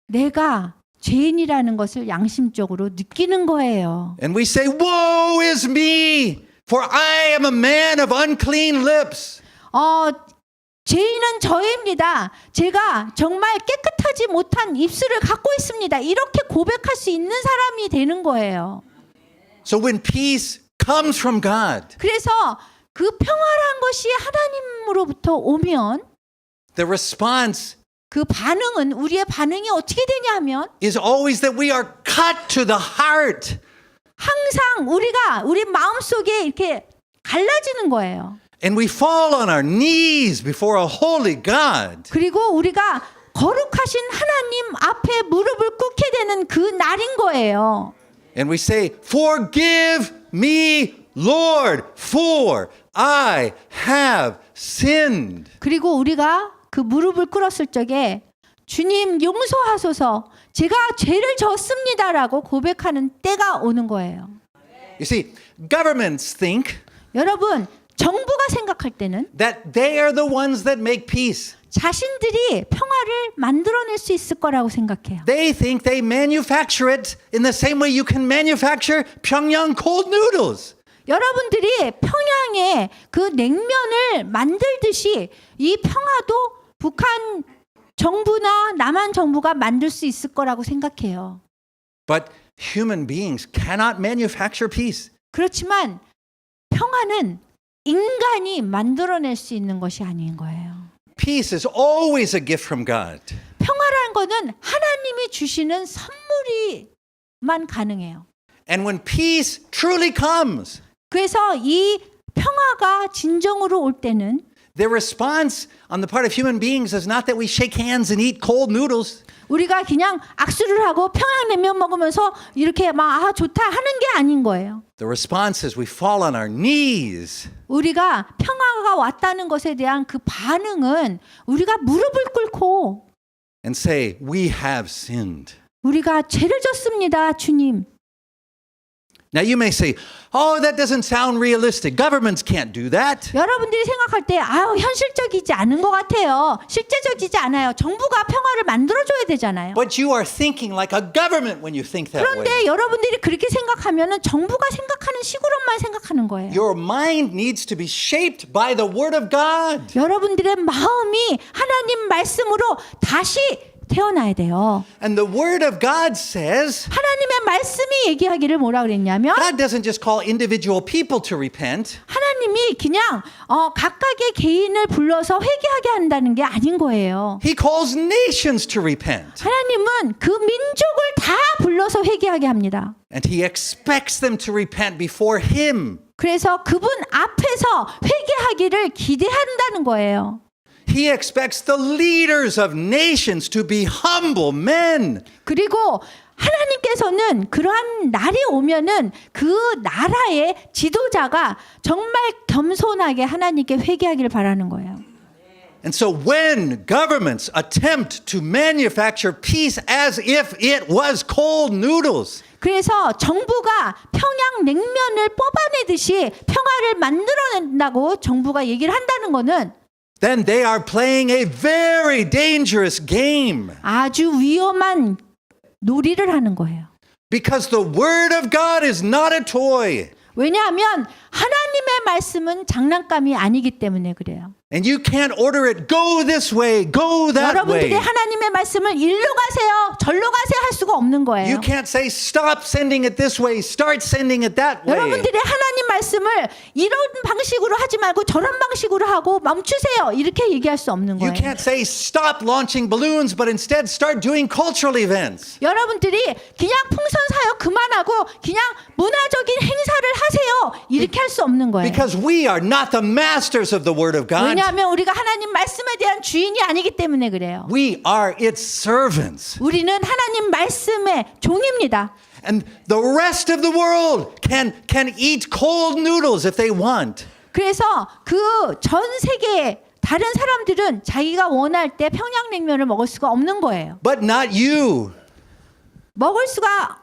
내가 죄인이라는 것을 양심적으로 느끼는 거예요. And we say, woe is me, for I am a man of unclean lips. 죄인은 저입니다. 제가 정말 깨끗하지 못한 입술을 갖고 있습니다. 이렇게 고백할 수 있는 사람이 되는 거예요. So when peace comes from God, 그래서 그 평화란 것이 하나님으로부터 오면 the response 그 반응은 우리의 반응이 어떻게 되냐 하면 is always that we are cut to the heart. 항상 우리 마음속에 이렇게 갈라지는 거예요. And we fall on our knees before a holy God. 그리고 우리가 거룩하신 하나님 앞에 무릎을 꿇게 되는 그 날인 거예요. And we say, forgive me, Lord, for I have sinned. 그리고 우리가 그 무릎을 꿇었을 적에 주님 용서하소서 제가 죄를 졌습니다라고 고백하는 때가 오는 거예요. You see, governments think 여러분 정부가 생각할 때는 that they are the ones that make peace. 자신들이 평화를 만들어낼 수 있을 거라고 생각해요. They think they manufacture it in the same way you can manufacture Pyongyang cold noodles. 여러분들이 평양에 그 냉면을 만들듯이 이 평화도 북한 정부나 남한 정부가 만들 수 있을 거라고 생각해요. But human beings cannot manufacture peace. 그렇지만 평화는 인간이 만들어낼 수 있는 것이 아닌 거예요. Peace is always a gift from God. 평화라는 거는 하나님이 주시는 선물이만 가능해요. And when peace truly comes, 그래서 이 평화가 진정으로 올 때는 the response on the part of human beings is not that we shake hands and eat cold noodles. 우리가 그냥 악수를 하고 평양냉면 먹으면서 이렇게 막 좋다 하는 게 아닌 거예요. The response is we fall on our knees. 우리가 평화가 왔다는 것에 대한 그 반응은 우리가 무릎을 꿇고 And say, we have sinned. 우리가 죄를 졌습니다, 주님. Now you may say, oh, that doesn't sound realistic. Governments can't do that. 여러분들이 생각할 때 현실적이지 않은 것 같아요. 실제적이지 않아요. 정부가 평화를 만들어줘야 되잖아요. But you are thinking like a government when you think that way. 그런데 여러분들이 그렇게 생각하면은 정부가 생각하는 식으로만 생각하는 거예요. Your mind needs to be shaped by the Word of God. 여러분들의 마음이 하나님 말씀으로 다시 태어나야 돼요. And the Word of God says, 하나님의 말씀이 얘기하기를 뭐라 그랬냐면 God doesn't just call individual people to repent. 하나님이 그냥 각각의 개인을 불러서 회개하게 한다는 게 아닌 거예요. He calls nations to repent. 하나님은 그 민족을 다 불러서 회개하게 합니다. And He expects them to repent before Him. 그래서 그분 앞에서 회개하기를 기대한다는 거예요. He expects the leaders of nations to be humble men. 그리고 하나님께서는 그러한 날이 오면은 그 나라의 지도자가 정말 겸손하게 하나님께 회개하기를 바라는 거예요. And so when governments attempt to manufacture peace as if it was cold noodles, 그래서 정부가 평양 냉면을 뽑아내듯이 평화를 만들어낸다고 정부가 얘기를 한다는 거는 then they are playing a very dangerous game. 아주 위험한 놀이를 하는 거예요. Because the word of God is not a toy. 왜냐하면 하나님의 말씀은 장난감이 아니기 때문에 그래요. And you can't order it, go this way, go that 여러분들이 way. 하나님의 말씀을 일로 가세요, 절로 가세요 할 수가 없는 거예요. You can't say, stop sending it this way, start sending it that way. 여러분들이 하나님 말씀을 이런 방식으로 하지 말고 저런 방식으로 하고 멈추세요. 이렇게 얘기할 수 없는 You 거예요. can't say, stop launching balloons, but instead start doing cultural events. 여러분들이 그냥 풍선 사역 그만하고 그냥 문화적인 행사를 하세요. 이렇게 할 수 없는 거예요. Because we are not the masters of the word of God. 왜냐하면 우리가 하나님 말씀에 대한 주인이 아니기 때문에 그래요. We are its servants. 우리는 하나님 말씀의 종입니다. And the rest of the world can eat cold noodles if they want. 그래서 그 전 세계의 다른 사람들은 자기가 원할 때 평양냉면을 먹을 수가 없는 거예요. But not you. 먹을 수가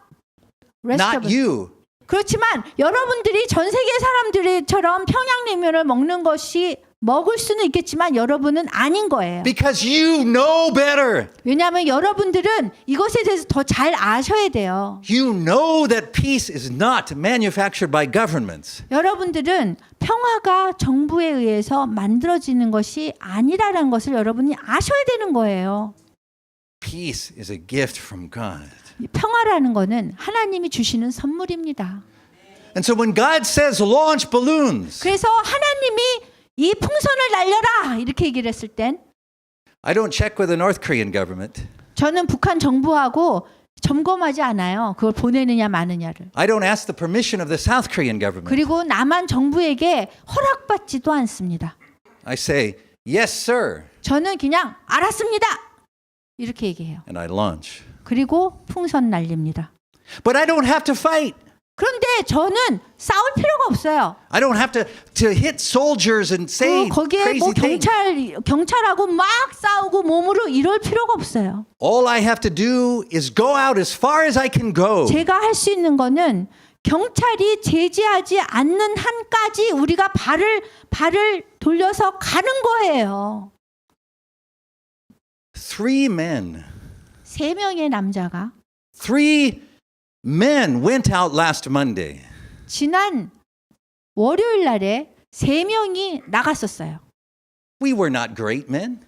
Not you. 그렇지만 여러분들이 전 세계 사람들처럼 평양냉면을 먹는 것이 먹을 수는 있겠지만 여러분은 아닌 거예요. Because you know better. 왜냐하면 여러분들은 이것에 대해서 더 잘 아셔야 돼요. You know that peace is not manufactured by governments. 여러분들은 평화가 정부에 의해서 만들어지는 것이 아니라는 것을 여러분이 아셔야 되는 거예요. Peace is a gift from God. 평화라는 거는 하나님이 주시는 선물입니다. And so when God says launch balloons, 그래서 하나님이 이 풍선을 날려라 이렇게 얘기를 했을 땐 I don't check with the North Korean government. 저는 북한 정부하고 점검하지 않아요. 그걸 보내느냐 마느냐를. I don't ask the permission of the South Korean government. 그리고 남한 정부에게 허락받지도 않습니다. I say, yes, sir, 저는 그냥 알았습니다. 이렇게 얘기해요. and I launch. 그리고 풍선 날립니다. But I don't have to fight. 그런데 저는 싸울 필요가 없어요. I don't have to hit soldiers and say 거기에 crazy 뭐 things. 경찰하고 막 싸우고 몸으로 이럴 필요가 없어요. All I have to do is go out as far as I can go. 제가 할 수 있는 거는 경찰이 제지하지 않는 한까지 우리가 발을 돌려서 가는 거예요. 3 men. 3명의 남자가 3 men went out last Monday. 지난 월요일 날에 3명이 나갔었어요. We were not great men.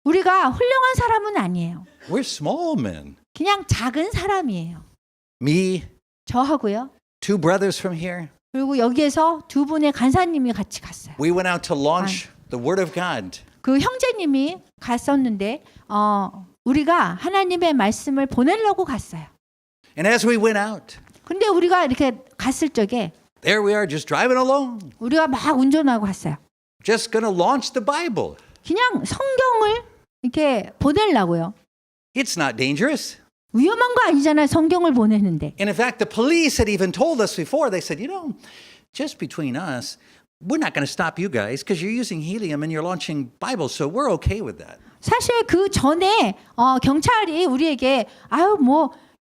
우리가 훌륭한 사람은 아니에요. We're small men. 그냥 작은 사람이에요. Me, 저하고요. 2 brothers from here. 그리고 여기에서 2분의 간사님이 같이 갔어요. We went out to launch the Word of God. 그 형제님이 갔었는데 우리가 하나님의 말씀을 보내려고 갔어요. And as we went out, 근데 우리가 이렇게 갔을 적에 there we are just driving along, 우리가 막 운전하고 갔어요. just going to launch the Bible. 그냥 성경을 이렇게 보내려고요. It's not dangerous. 위험한 거 아니잖아요. 성경을 보내는데. And in fact, the police had even told us before, they said, just between us, we're not going to stop you guys because you're using helium and you're launching Bibles, so we're okay with that. 사실 그 전에 경찰이 우리에게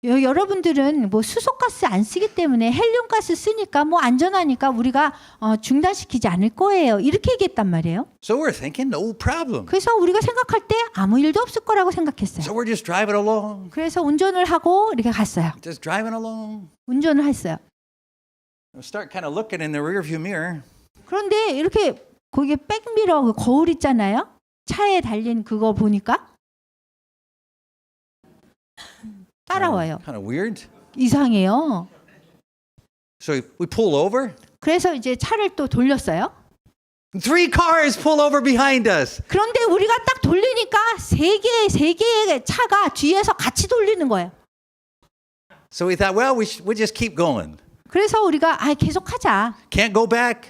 여러분들은 뭐 수소가스 안 쓰기 때문에 헬륨가스 쓰니까 뭐 안전하니까 우리가 중단시키지 않을 거예요. 이렇게 얘기했단 말이에요. So we're thinking, no problem. 그래서 우리가 생각할 때 아무 일도 없을 거라고 생각했어요. So we're just driving along, 그래서 운전을 하고 이렇게 갔어요. just driving along. 운전을 했어요. We'll start kind of looking in the rearview mirror. 그런데 이렇게 거기에 백미러 그 거울 있잖아요. 차에 달린 그거 보니까 따라와요. Kind of weird. 이상해요. So we pull over. 그래서 이제 차를 또 돌렸어요. 3 cars pull over behind us. 그런데 우리가 딱 돌리니까 세 개의 차가 뒤에서 같이 돌리는 거예요. So we thought, well, we just keep going. 그래서 우리가 계속 하자. Can't go back.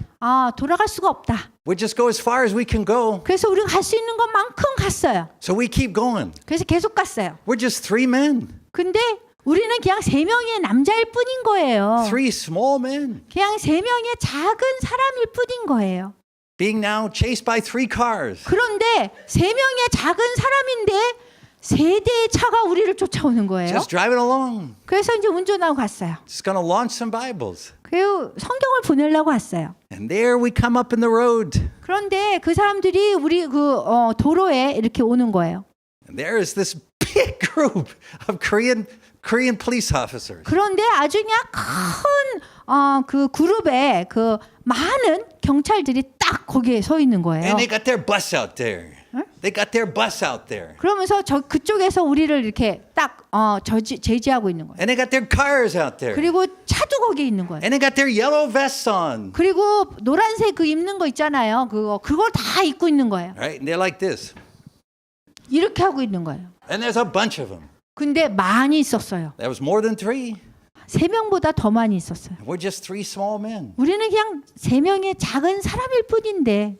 돌아갈 수가 없다. We just go as far as we can go. 그래서 우리가 갈 수 있는 것만큼 갔어요. So we keep going. 그래서 계속 갔어요. We're just 3 men. 근데 우리는 그냥 3명의 남자일 뿐인 거예요. 3 small men. 그냥 3명의 작은 사람일 뿐인 거예요. being now chased by 3 cars. 그런데 3명의 작은 사람인데 3대의 차가 우리를 쫓아오는 거예요. Just driving along. 그래서 이제 운전하고 갔어요. Just going to launch some Bibles. 그리고 성경을 보내려고 왔어요. And there we come up in the road. 그런데 그 사람들이 우리 도로에 이렇게 오는 거예요. And there is this big group of Korean police officers. 그런데 아주 그냥 큰 그 그룹에 그 많은 경찰들이 딱 거기에 서 있는 거예요. And they got their bus out there. They got their bus out there. 그러면서 그쪽에서 우리를 이렇게 딱 제지하고 있는 거예요. And they got their cars out there. 그리고 차도 거기에 있는 거예요. And they got their yellow vests on. 그리고 노란색 그 입는 거 있잖아요. 그걸 다 입고 있는 거예요. Right? And they're like this. 이렇게 하고 있는 거예요. And there's a bunch of them. 근데 많이 있었어요. That was more than 3. 3명보다 더 많이 있었어요. We're just 3 small men. 우리는 그냥 3명의 작은 사람일 뿐인데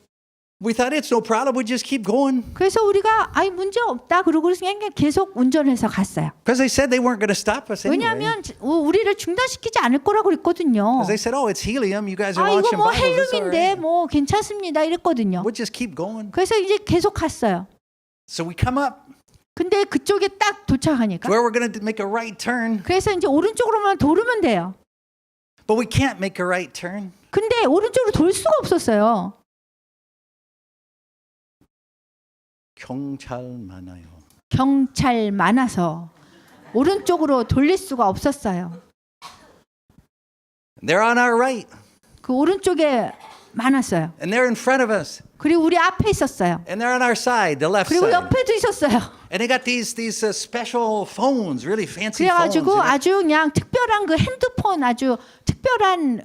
We thought it's no problem. We just keep going. 그래서 우리가 문제 없다 그러고 그냥 계속 운전해서 갔어요. Because they said they weren't going to stop us anyway. 왜냐하면 우리를 중단시키지 않을 거라고 그랬거든요. Because they said, oh, it's helium. You guys are 이거 launching 뭐 Bibles. It's all 헬륨인데 right. 뭐 괜찮습니다 이랬거든요. We'll just keep going. 그래서 이제 계속 갔어요. So we come up 근데 그쪽에 딱 도착하니까 where we're going to make a right turn. 그래서 이제 오른쪽으로만 돌으면 돼요. But we can't make a right turn. 근데 오른쪽으로 돌 수가 없었어요. 경찰 많아요. 경찰 많아서 오른쪽으로 돌릴 수가 없었어요. They're on our right. 그 오른쪽에 많았어요. And they're in front of us. 그리고 우리 앞에 있었어요. And they're on our side, the left 그리고 side. 옆에도 있었어요. And they got these special phones, really fancy phones. 그래가지고 아주 그냥 특별한 그 핸드폰 아주 특별한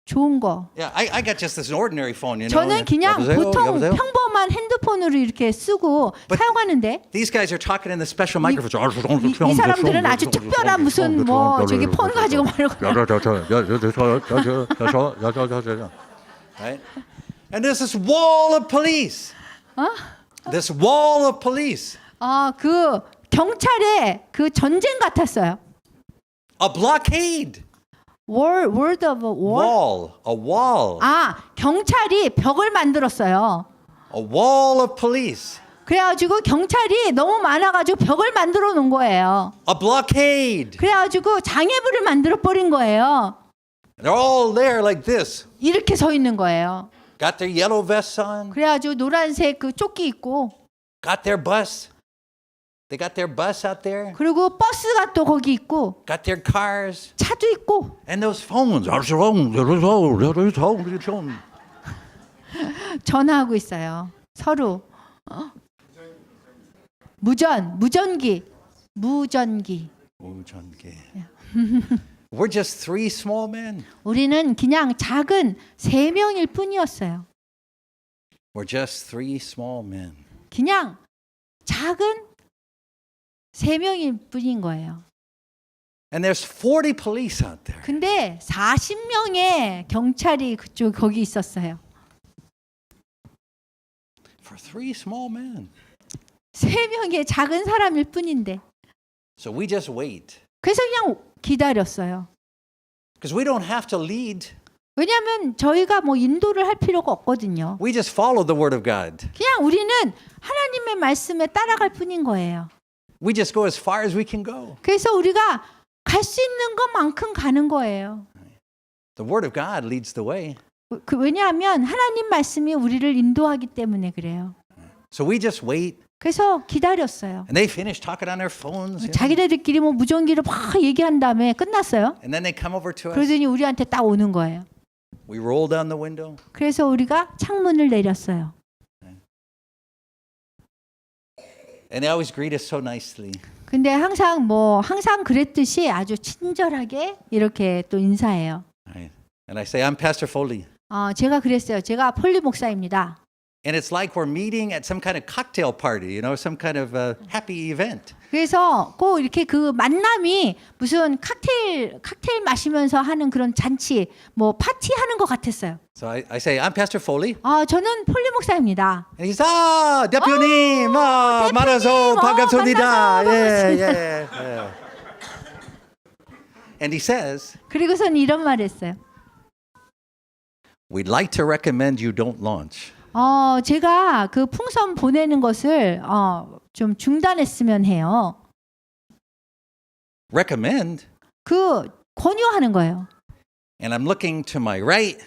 좋은 거. Yeah, I got just this ordinary phone, you know. 저는 그냥 여보세요? 보통 여보세요? 평범한 핸드폰으로 이렇게 쓰고 사용하는데 These guys are talking in the special 이 microphones. 사람들은 아주 특별한 무슨 뭐 저기 폰 가지고 말하고 Right? And there's this wall of police. This wall of police. 그 경찰의 그 전쟁 같았어요. A blockade. Word of war. A wall. 경찰이 벽을 만들었어요. A wall of police. 그래가지고 경찰이 너무 많아가지고 벽을 만들어 놓은 거예요. A blockade. 그래가지고 장애물을 만들어 버린 거예요. They're all there like this. 이렇게 서 있는 거예요. Got their yellow vests on. 그래가지고 노란색 그 조끼 입고 Got their bus. They got their bus out there. 그리고 버스가 또 거기 있고 Got their cars. 차도 있고 And those phones. 전화하고 있어요. 서로 무전기. We're just 3 small men. 우리는 그냥 작은 3명일 뿐이었어요. We're just 3 small men. 그냥 작은 3명일 뿐인 거예요. And there's 40 police out there. 근데 40명의 경찰이 거기 있었어요. For 3 small men. 3명의 작은 사람일 뿐인데. So we just wait. 그래서 그냥 기다렸어요. Because we don't have to lead. 왜냐하면 저희가 뭐 인도를 할 필요가 없거든요. We just follow the word of God. 그냥 우리는 하나님의 말씀에 따라갈 뿐인 거예요. We just go as far as we can go. 그래서 우리가 갈 수 있는 것만큼 가는 거예요. The word of God leads the way. 왜냐하면 하나님 말씀이 우리를 인도하기 때문에 그래요. So we just wait. 그래서 기다렸어요. And they finish talking on their phones. You know? 자기네들끼리 뭐 무전기로 막 얘기한 다음에 끝났어요. And then they come over to us. 그러더니 우리한테 딱 오는 거예요. We roll down the window. 그래서 우리가 창문을 내렸어요. And they always greet us so nicely. 근데 항상 그랬듯이 아주 친절하게 이렇게 또 인사해요. Right. And I say, I'm Pastor Foley. 제가 그랬어요. 제가 폴리 목사입니다. And it's like we're meeting at some kind of cocktail party, you know, some kind of happy event. 그래서 꼭 이렇게 그 만남이 무슨 칵테일 마시면서 하는 그런 잔치, 뭐 파티하는 것 같았어요. So I say, I'm Pastor Foley. 저는 폴리 목사입니다. And he's, 대표님, 만나서 반갑습니다. 만나서 Yeah. And he says, 그리고선 이런 말 했어요. we'd like to recommend you don't launch. 제가 그 풍선 보내는 것을 좀 중단했으면 해요. Recommend? 그 권유하는 거예요. And I'm looking to my right,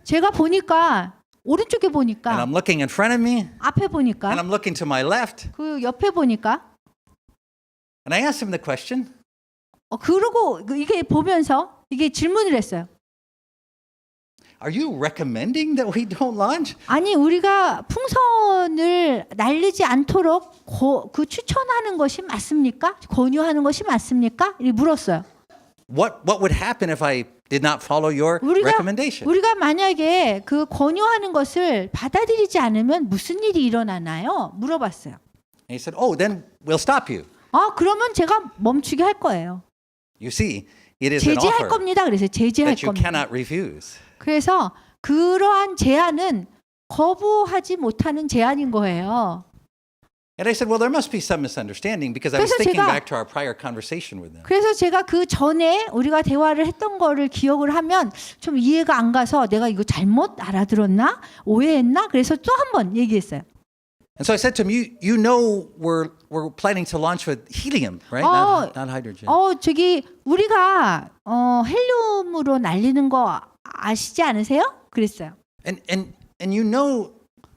제가 보니까 오른쪽에 and 보니까 I'm looking in front of me, 앞에 and 보니까 I'm looking to my left. 그 옆에 보니까 And I asked him the question, 그러고 이게 보면서 이게 질문을 했어요. are you recommending that we don't launch? 아니 우리가 풍선을 날리지 않도록 그 추천하는 것이 맞습니까? 권유하는 것이 맞습니까? 이렇게 물었어요. What would happen if I did not follow your recommendation? 우리가 만약에 그 권유하는 것을 받아들이지 않으면 무슨 일이 일어나나요? 물어봤어요. And he said, oh, then we'll stop you. 그러면 제가 멈추게 할 거예요. You see, it is an 제재할 offer 겁니다. 그래서 제재할 that you 겁니다. cannot refuse. 그래서 그러한 제안은 거부하지 못하는 제안인 거예요. And I said, well, there must be some misunderstanding because I was 그래서 thinking 제가- back to our prior conversation with them. 그래서 제가 그 전에 우리가 대화를 했던 거를 기억을 하면 좀 이해가 안 가서 내가 이거 잘못 알아들었나? 오해했나? 그래서 또 한 번 얘기했어요. And so I said to him, you know we're planning to launch with helium, right? Not hydrogen. 저기 우리가 헬륨으로 날리는 거 아시지 않으세요? 그랬어요. And you know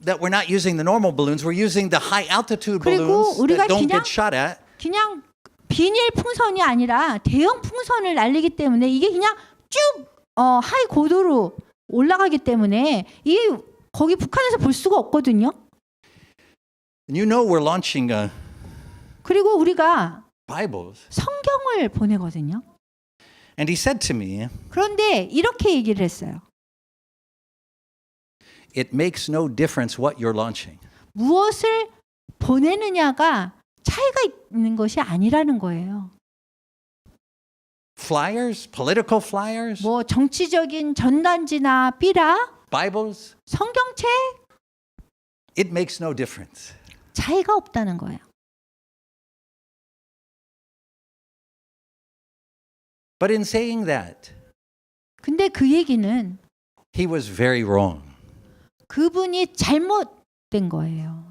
that we're not using the normal balloons. We're using the high altitude 그리고 balloons 우리가 that don't 그냥- get shot at. 그냥 비닐 풍선이 아니라 대형 풍선을 날리기 때문에 이게 그냥 쭉 하이 고도로 올라가기 때문에 이 거기 북한에서 볼 수가 없거든요. And you know we're launching 그리고 우리가 Bibles. 성경을 보내거든요. And he said to me, 그런데 이렇게 얘기를 했어요. it makes no difference what you're launching. 무엇을 보내느냐가 차이가 있는 것이 아니라는 거예요. Flyers, political flyers, 뭐 정치적인 전단지나 삐라, Bibles, 성경책 it makes no difference. 차이가 없다는 거예요. But in saying that, 근데 그 얘기는 he was very wrong. 그분이 잘못된 거예요.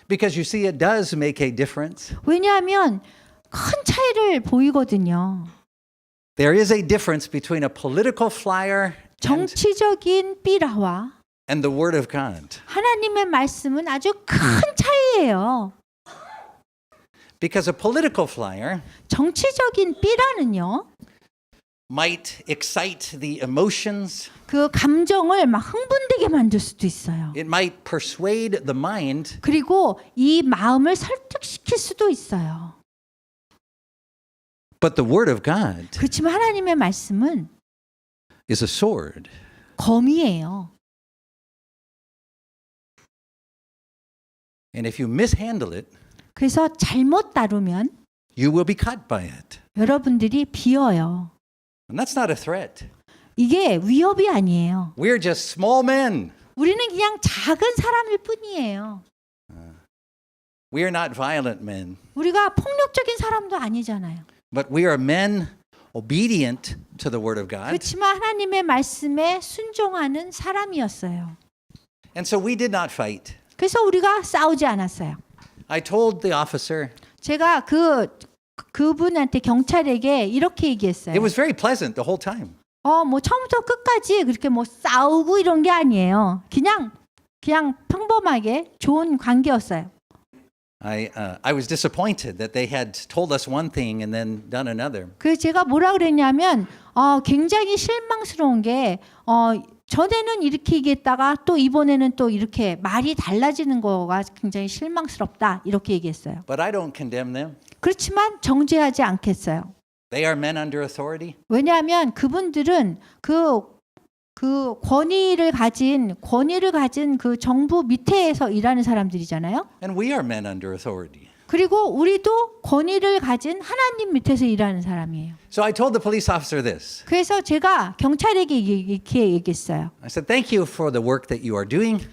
Because you see, it does make a difference. 왜냐하면 큰 차이를 보이거든요. There is a difference between a political flyer 정치적인 삐라와 and the Word of God. 하나님의 말씀은 아주 큰 차이예요. Because a political flyer 정치적인 삐라는요. might excite the emotions. 그 감정을 막 흥분되게 만들 수도 있어요. It might persuade the mind. 그리고 이 마음을 설득시킬 수도 있어요. But the Word of God 그렇지만 하나님의 말씀은 is a sword. 검이에요. And if you mishandle it, 그래서 잘못 다루면 you will be cut by it. 여러분들이 비어요. And that's not a threat. 이게 위협이 아니에요. We're just small men. 우리는 그냥 작은 사람일 뿐이에요. We are not violent men. 우리가 폭력적인 사람도 아니잖아요. But we are men obedient to the Word of God. 그렇지만 하나님의 말씀에 순종하는 사람이었어요. And so we did not fight. 그래서 우리가 싸우지 않았어요. I told the officer, 제가 그분한테 경찰에게 이렇게 얘기했어요. it was very pleasant the whole time. 뭐 처음부터 끝까지 그렇게 뭐 싸우고 이런 게 아니에요. 그냥 평범하게 좋은 관계였어요. I was disappointed that they had told us one thing and then done another. 그래서 제가 뭐라 그랬냐면 굉장히 실망스러운 게 전에는 이렇게 얘기했다가 또 이번에는 또 이렇게 말이 달라지는 거가 굉장히 실망스럽다 이렇게 얘기했어요. But I don't condemn them. 그렇지만 정죄하지 않겠어요. They are men under authority. 왜냐하면 그분들은 그 권위를 가진 그 정부 밑에서 일하는 사람들이잖아요. And we are men under authority. 그리고 우리도 권위를 가진 하나님 밑에서 일하는 사람이에요. So I told the police officer this. 그래서 제가 경찰에게 이렇게 얘기했어요. I said, thank you for the work that you are doing.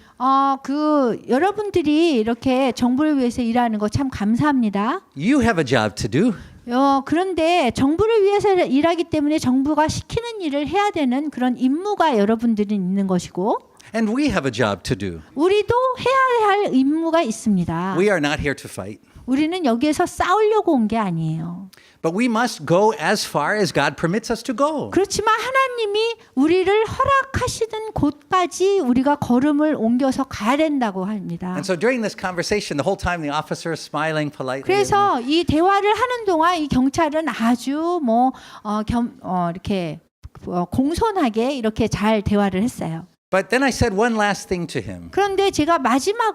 여러분들이 이렇게 정부를 위해서 일하는 거 참 감사합니다. You have a job to do. 그런데 정부를 위해서 일하기 때문에 정부가 시키는 일을 해야 되는 그런 임무가 여러분들이 있는 것이고 And we have a job to do. 우리도 해야 할 임무가 있습니다. We are not here to fight. 우리는 여기에서 싸우려고 온 게 아니에요. But we must go as far as God permits us to go. 그렇지만 하나님이 우리를 허락하시는 곳까지 우리가 걸음을 옮겨서 가야 된다고 합니다. And so during this conversation, the whole time the officer is smiling politely. 그래서 이 대화를 하는 동안 이 경찰은 아주 이렇게 공손하게 이렇게 잘 대화를 했어요. But then I said one last thing to him. 그런데 제가 마지막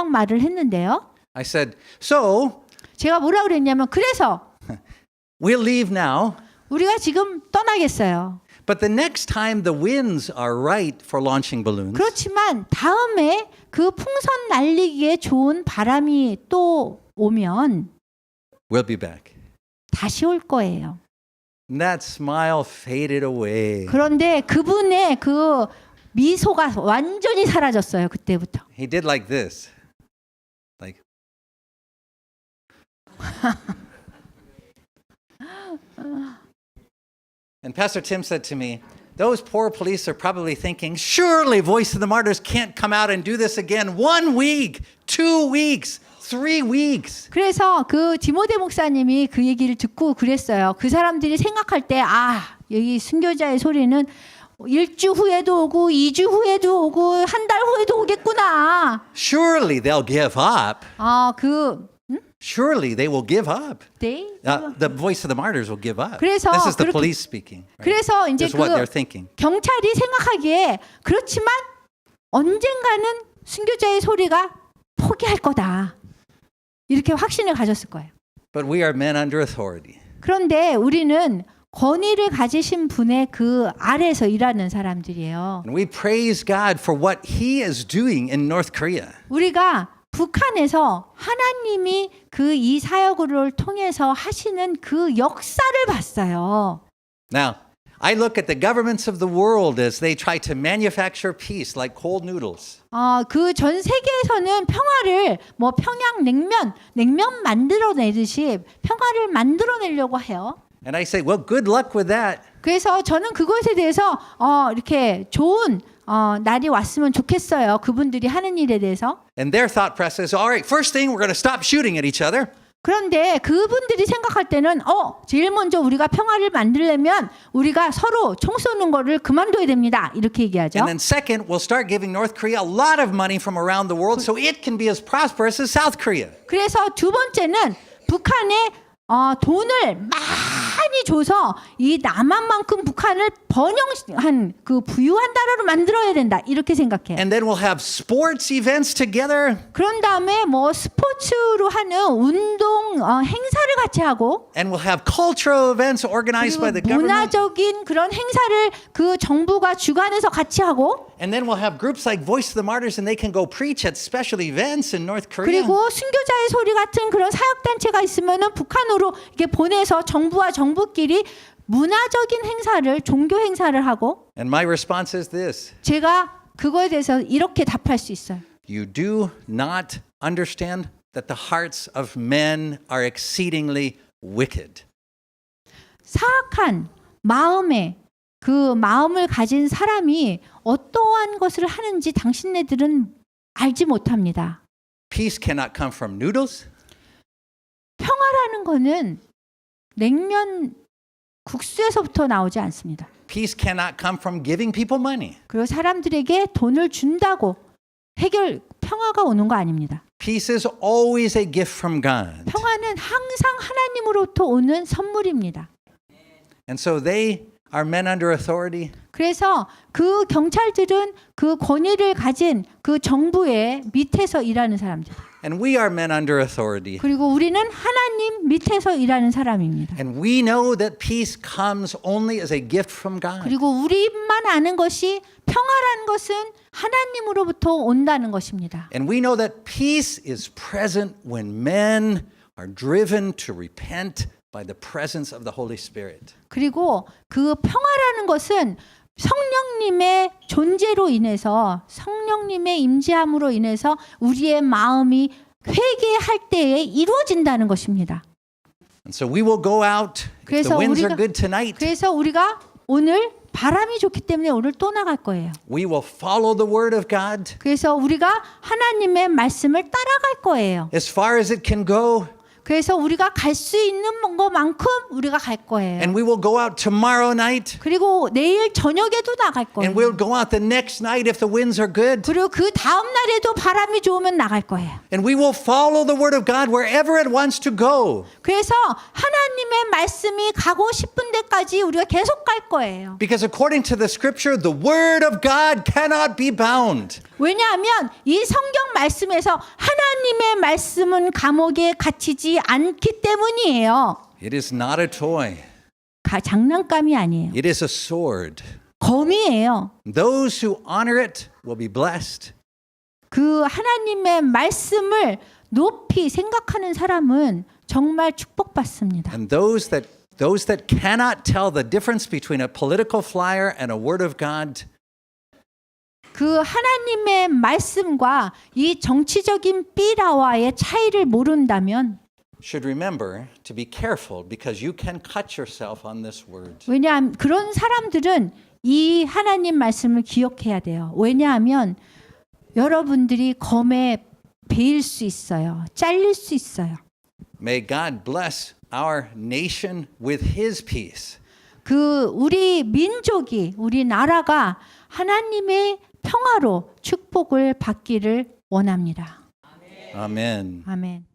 말을 했는데요. I said, so 제가 뭐라 그랬냐면 그래서 we'll leave now. 우리가 지금 떠나겠어요. But the next time the winds are right for launching balloons, 그렇지만 다음에 그 풍선 날리기에 좋은 바람이 또 오면 we'll be back. 다시 올 거예요. And that smile faded away. 그런데 그분의 그 미소가 완전히 사라졌어요. 그때부터. He did like this. Like And Pastor Tim said to me, those poor police are probably thinking, surely Voice of the Martyrs can't come out and do this again 1 week, 2 weeks, 3 weeks. 그래서 그 디모데 목사님이 그 얘기를 듣고 그랬어요. 그 사람들이 생각할 때 여기 순교자의 소리는 1주 후에도 오고 2주 후에도 오고 한 달 후에도 오겠구나. Surely they'll give up. Surely they will give up. The Voice of the Martyrs will give up. 그래서 This is the 그렇게, police speaking. Right? 그래서 이제 That's what they're thinking. 경찰이 생각하기에 그렇지만 언젠가는 순교자의 소리가 포기할 거다. 이렇게 확신을 가졌을 거예요. But we are men under authority. 그런데 우리는 권위를 가지신 분의 그 아래에서 일하는 사람들이에요. And we praise God for what He is doing in North Korea. 우리가 북한에서 하나님이 그 이 사역을 통해서 하시는 그 역사를 봤어요. Now, I look at the governments of the world as they try to manufacture peace like cold noodles. 그 전 세계에서는 평화를 평양 냉면 만들어내듯이 평화를 만들어내려고 해요. And I say, well, good luck with that. 그래서 저는 그것에 대해서 이렇게 좋은 날이 왔으면 좋겠어요. 그분들이 하는 일에 대해서. And their thought process is, all right, first thing, we're going to stop shooting at each other. 그런데 그분들이 생각할 때는 제일 먼저 우리가 평화를 만들려면 우리가 서로 총 쏘는 거를 그만둬야 됩니다. 이렇게 얘기하죠. And then second, we'll start giving North Korea a lot of money from around the world so it can be as prosperous as South Korea. 그래서 두 번째는 북한에 돈을 많이 줘서 이 남한만큼 북한을 번영한 그 부유한 나라로 만들어야 된다. 이렇게 생각해. And then we'll have sports events together. 그런 다음에 스포츠로 하는 운동 행사를 같이 하고 And we'll have cultural events organized by the government. 문화적인 그런 행사를 그 정부가 주관해서 같이 하고 And then we'll have groups like Voice of the Martyrs and they can go preach at special events in North Korea. 그리고 순교자의 소리 같은 그런 사역단체가 있으면은 북한으로 이렇게 보내서 정부와 정부끼리 문화적인 행사를 종교 행사를 하고 And my response is this. 제가 그거에 대해서 이렇게 답할 수 있어요. You do not understand that the hearts of men are exceedingly wicked. 사악한 마음에 그 마음을 가진 사람이 어떠한 것을 하는지 당신네들은 알지 못합니다. Peace cannot come from noodles. 평화라는 거는 냉면 국수에서부터 나오지 않습니다. Peace cannot come from giving people money. 그리고 사람들에게 돈을 준다고 평화가 오는 거 아닙니다. Peace is always a gift from God. 평화는 항상 하나님으로부터 오는 선물입니다. And so they are men under authority. 그래서 그 경찰들은 그 권위를 가진 그 정부의 밑에서 일하는 사람들. And we are men under authority. 그리고 우리는 하나님 밑에서 일하는 사람입니다. And we know that peace comes only as a gift from God. 그리고 우리만 아는 것이 평화라는 것은 하나님으로부터 온다는 것입니다. And we know that peace is present when men are driven to repent by the presence of the Holy Spirit. 그리고 그 평화라는 것은 성령님의 존재로 인해서 성령님의 임재함으로 인해서 우리의 마음이 회개할 때에 이루어진다는 것입니다. And so we will go out. If the 그래서 winds are 우리가- good tonight, 그래서 우리가 오늘 바람이 좋기 때문에 오늘 또 나갈 거예요. we will follow the word of God 그래서 우리가 하나님의 말씀을 따라갈 거예요. as far as it can go. 그래서 우리가 갈 수 있는 것만큼 우리가 갈 거예요. And we will go out tomorrow night. 그리고 내일 저녁에도 나갈 거예요. And we'll go out the next night if the winds are good. 그리고 그 다음 날에도 바람이 좋으면 나갈 거예요. And we will follow the word of God wherever it wants to go. 그래서 하나님의 말씀이 가고 싶은 데까지 우리가 계속 갈 거예요. Because according to the scripture, the word of God cannot be bound. 왜냐하면 이 성경 말씀에서 하나님의 말씀은 감옥에 갇히지 않기 때문이에요. It is not a toy. 장난감이 아니에요. It is a sword. 검이에요. Those who honor it will be blessed. 그 하나님의 말씀을 높이 생각하는 사람은 정말 축복받습니다. And those that cannot tell the difference between a political flyer and a word of God, 그 하나님의 말씀과 이 정치적인 삐라와의 차이를 모른다면 should remember to be careful because you can cut yourself on this word. 왜냐하면 그런 사람들은 이 하나님 말씀을 기억해야 돼요. 왜냐하면 여러분들이 검에 베일 수 있어요. 잘릴 수 있어요. May God bless our nation with his peace. 그 우리 민족이 우리 나라가 하나님의 평화로 축복을 받기를 원합니다. Amen. 아멘.